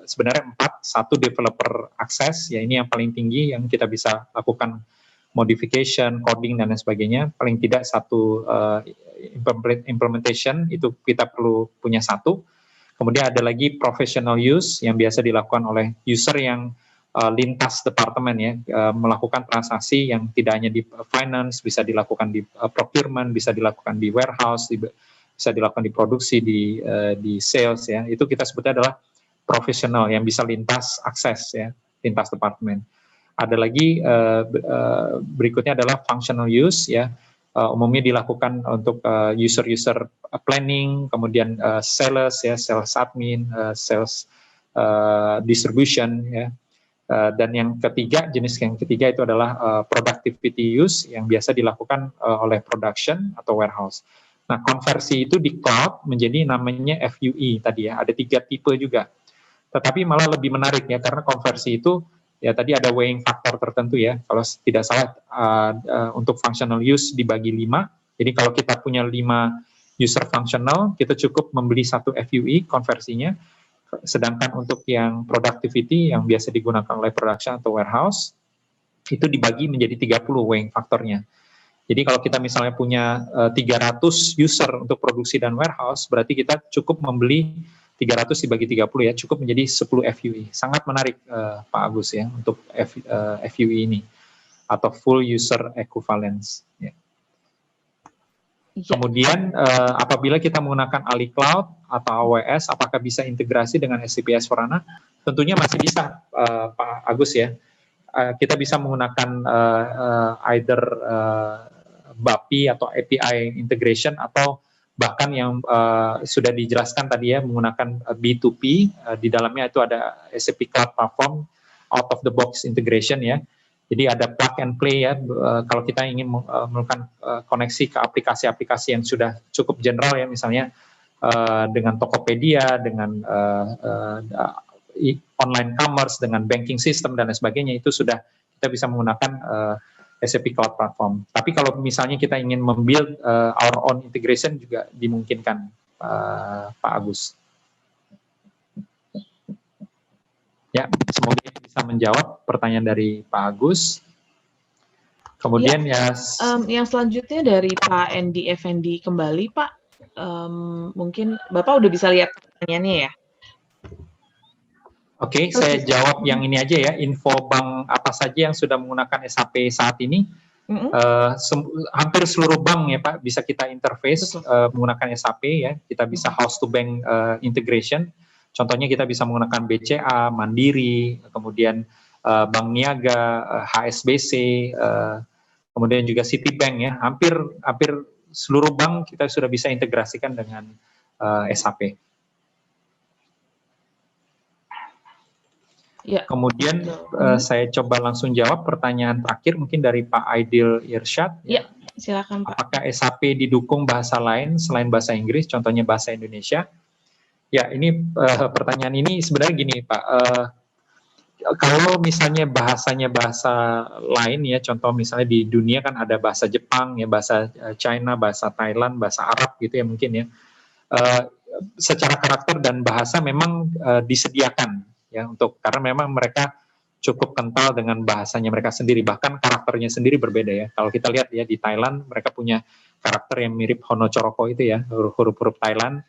[SPEAKER 3] sebenarnya 4, 1 developer access, ya ini yang paling tinggi yang kita bisa lakukan modification, coding, dan lain sebagainya. Paling tidak 1 implementation, itu kita perlu punya 1. Kemudian ada lagi professional use yang biasa dilakukan oleh user yang lintas departemen ya, melakukan transaksi yang tidak hanya di finance, bisa dilakukan di procurement, bisa dilakukan di warehouse, bisa dilakukan di produksi, di sales ya. Itu kita sebutnya adalah profesional yang bisa lintas akses ya, lintas departemen. Ada lagi berikutnya adalah functional use ya. Umumnya dilakukan untuk user planning, kemudian sales ya, sales admin, sales distribution ya. Dan jenis yang ketiga itu adalah productivity use yang biasa dilakukan oleh production atau warehouse. Nah, konversi itu di cloud menjadi namanya FUE tadi ya. Ada 3 tipe juga. Tetapi malah lebih menarik ya, karena konversi itu ya tadi ada weighing faktor tertentu ya. Kalau tidak salah untuk functional use dibagi 5. Jadi kalau kita punya 5 user functional, kita cukup membeli 1 FUE konversinya. Sedangkan untuk yang productivity yang biasa digunakan oleh production atau warehouse, itu dibagi menjadi 30 weighing faktornya. Jadi kalau kita misalnya punya 300 user untuk produksi dan warehouse, berarti kita cukup membeli 300 dibagi 30 ya, cukup menjadi 10 FUE. Sangat menarik Pak Agus ya, untuk FUE ini, atau full user equivalence. Ya. Kemudian apabila kita menggunakan Ali Cloud atau AWS, apakah bisa integrasi dengan SAP S/4HANA? Tentunya masih bisa, Pak Agus ya. Kita bisa menggunakan either BAPI atau API integration, atau bahkan yang sudah dijelaskan tadi ya, menggunakan B2P, di dalamnya itu ada SAP Cloud Platform out of the box integration ya. Jadi ada plug and play ya, kalau kita ingin melakukan koneksi ke aplikasi-aplikasi yang sudah cukup general ya, misalnya dengan Tokopedia, dengan online commerce, dengan banking system dan lain sebagainya, itu sudah kita bisa menggunakan SAP Cloud Platform. Tapi kalau misalnya kita ingin membuild our own integration juga dimungkinkan, Pak Agus. Ya, semoga ini bisa menjawab pertanyaan dari Pak Agus. Kemudian
[SPEAKER 2] yang selanjutnya dari Pak Endi Effendi kembali, Pak. Mungkin Bapak udah bisa lihat pertanyaannya ya?
[SPEAKER 3] Oke, saya jawab yang ini aja ya. Info bank apa saja yang sudah menggunakan SAP saat ini? Hampir seluruh bank ya Pak bisa kita interface menggunakan SAP ya. Kita bisa house to bank integration. Contohnya kita bisa menggunakan BCA, Mandiri, kemudian Bank Niaga, HSBC, kemudian juga Citibank ya. Hampir seluruh bank kita sudah bisa integrasikan dengan SAP. Ya. Kemudian saya coba langsung jawab pertanyaan terakhir mungkin dari Pak Aidil Irsyad.
[SPEAKER 2] Ya, silakan Pak.
[SPEAKER 3] Apakah SAP didukung bahasa lain selain bahasa Inggris, contohnya bahasa Indonesia? Ya, ini pertanyaan ini sebenarnya gini Pak, kalau misalnya bahasanya bahasa lain ya, contoh misalnya di dunia kan ada bahasa Jepang ya, bahasa China, bahasa Thailand, bahasa Arab gitu ya mungkin ya, secara karakter dan bahasa memang disediakan ya, karena memang mereka cukup kental dengan bahasanya mereka sendiri, bahkan karakternya sendiri berbeda ya. Kalau kita lihat ya di Thailand mereka punya karakter yang mirip Honochoroko itu ya, huruf-huruf Thailand.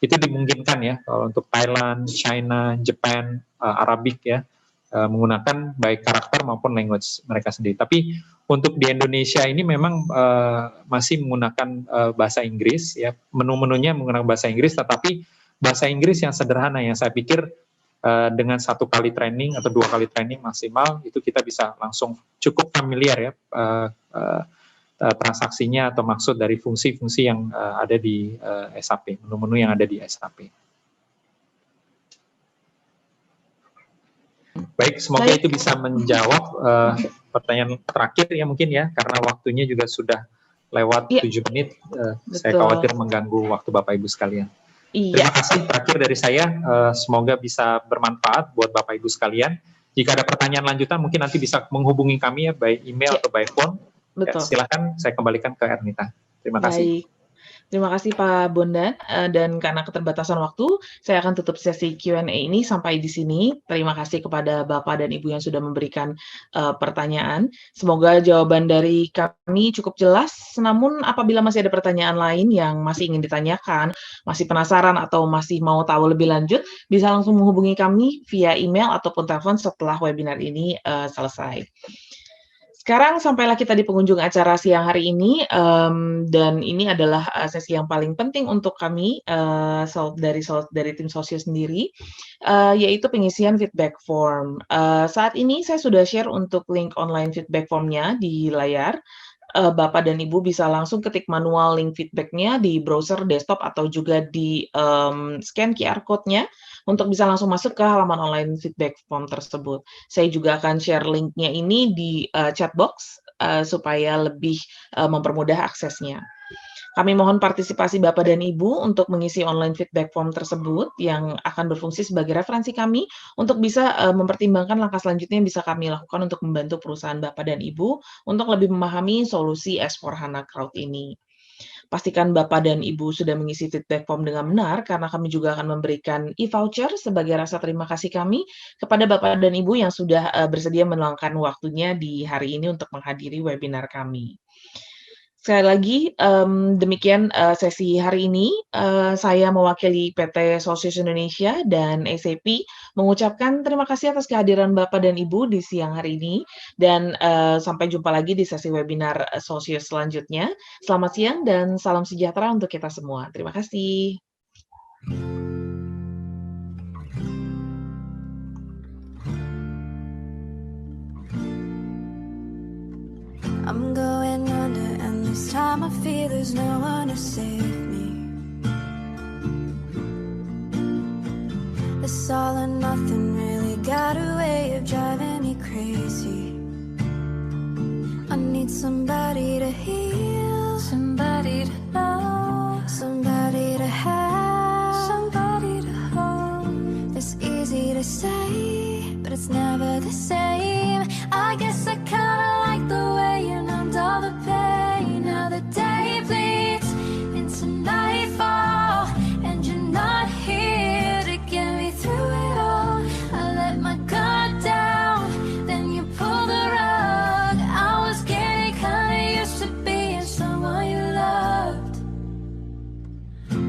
[SPEAKER 3] Itu dimungkinkan ya kalau untuk Thailand, China, Japan, Arabic ya, menggunakan baik karakter maupun language mereka sendiri. Tapi untuk di Indonesia ini memang masih menggunakan bahasa Inggris ya, menu-menunya menggunakan bahasa Inggris, tetapi bahasa Inggris yang sederhana yang saya pikir dengan 1 kali training atau 2 kali training maksimal itu kita bisa langsung cukup familiar ya transaksinya atau maksud dari fungsi-fungsi yang ada di SAP, menu-menu yang ada di SAP. Baik, semoga itu bisa menjawab pertanyaan terakhir ya mungkin ya, karena waktunya juga sudah lewat 7 menit. Saya khawatir mengganggu waktu Bapak Ibu sekalian. Terima kasih terakhir dari saya, semoga bisa bermanfaat buat Bapak Ibu sekalian. Jika ada pertanyaan lanjutan mungkin nanti bisa menghubungi kami ya, by email atau by phone. Ya, silakan saya kembalikan ke Ernita. Terima kasih.
[SPEAKER 2] Baik. Terima kasih Pak Bondan, dan karena keterbatasan waktu, saya akan tutup sesi Q&A ini sampai di sini. Terima kasih kepada Bapak dan Ibu yang sudah memberikan pertanyaan. Semoga jawaban dari kami cukup jelas, namun apabila masih ada pertanyaan lain yang masih ingin ditanyakan, masih penasaran atau masih mau tahu lebih lanjut, bisa langsung menghubungi kami via email ataupun telepon setelah webinar ini selesai. Sekarang sampailah kita di penghujung acara siang hari ini, dan ini adalah sesi yang paling penting untuk kami dari tim sosio sendiri, yaitu pengisian feedback form. Saat ini saya sudah share untuk link online feedback form-nya di layar. Bapak dan Ibu bisa langsung ketik manual link feedback-nya di browser desktop atau juga di scan QR code-nya untuk bisa langsung masuk ke halaman online feedback form tersebut. Saya juga akan share link-nya ini di chat box supaya lebih mempermudah aksesnya. Kami mohon partisipasi Bapak dan Ibu untuk mengisi online feedback form tersebut yang akan berfungsi sebagai referensi kami untuk bisa mempertimbangkan langkah selanjutnya yang bisa kami lakukan untuk membantu perusahaan Bapak dan Ibu untuk lebih memahami solusi S/4HANA Cloud ini. Pastikan Bapak dan Ibu sudah mengisi feedback form dengan benar, karena kami juga akan memberikan e-voucher sebagai rasa terima kasih kami kepada Bapak dan Ibu yang sudah bersedia meluangkan waktunya di hari ini untuk menghadiri webinar kami. Sekali lagi, demikian sesi hari ini. Saya mewakili PT Sosius Indonesia dan SAP mengucapkan terima kasih atas kehadiran Bapak dan Ibu di siang hari ini, dan sampai jumpa lagi di sesi webinar Sosius selanjutnya. Selamat siang dan salam sejahtera untuk kita semua. Terima kasih.
[SPEAKER 4] I'm going under, and this time I feel there's no one to save me. This all or nothing really got a way of driving me crazy. I need somebody to heal, somebody to know, somebody to have, somebody to hold. It's easy to say, but it's never the same.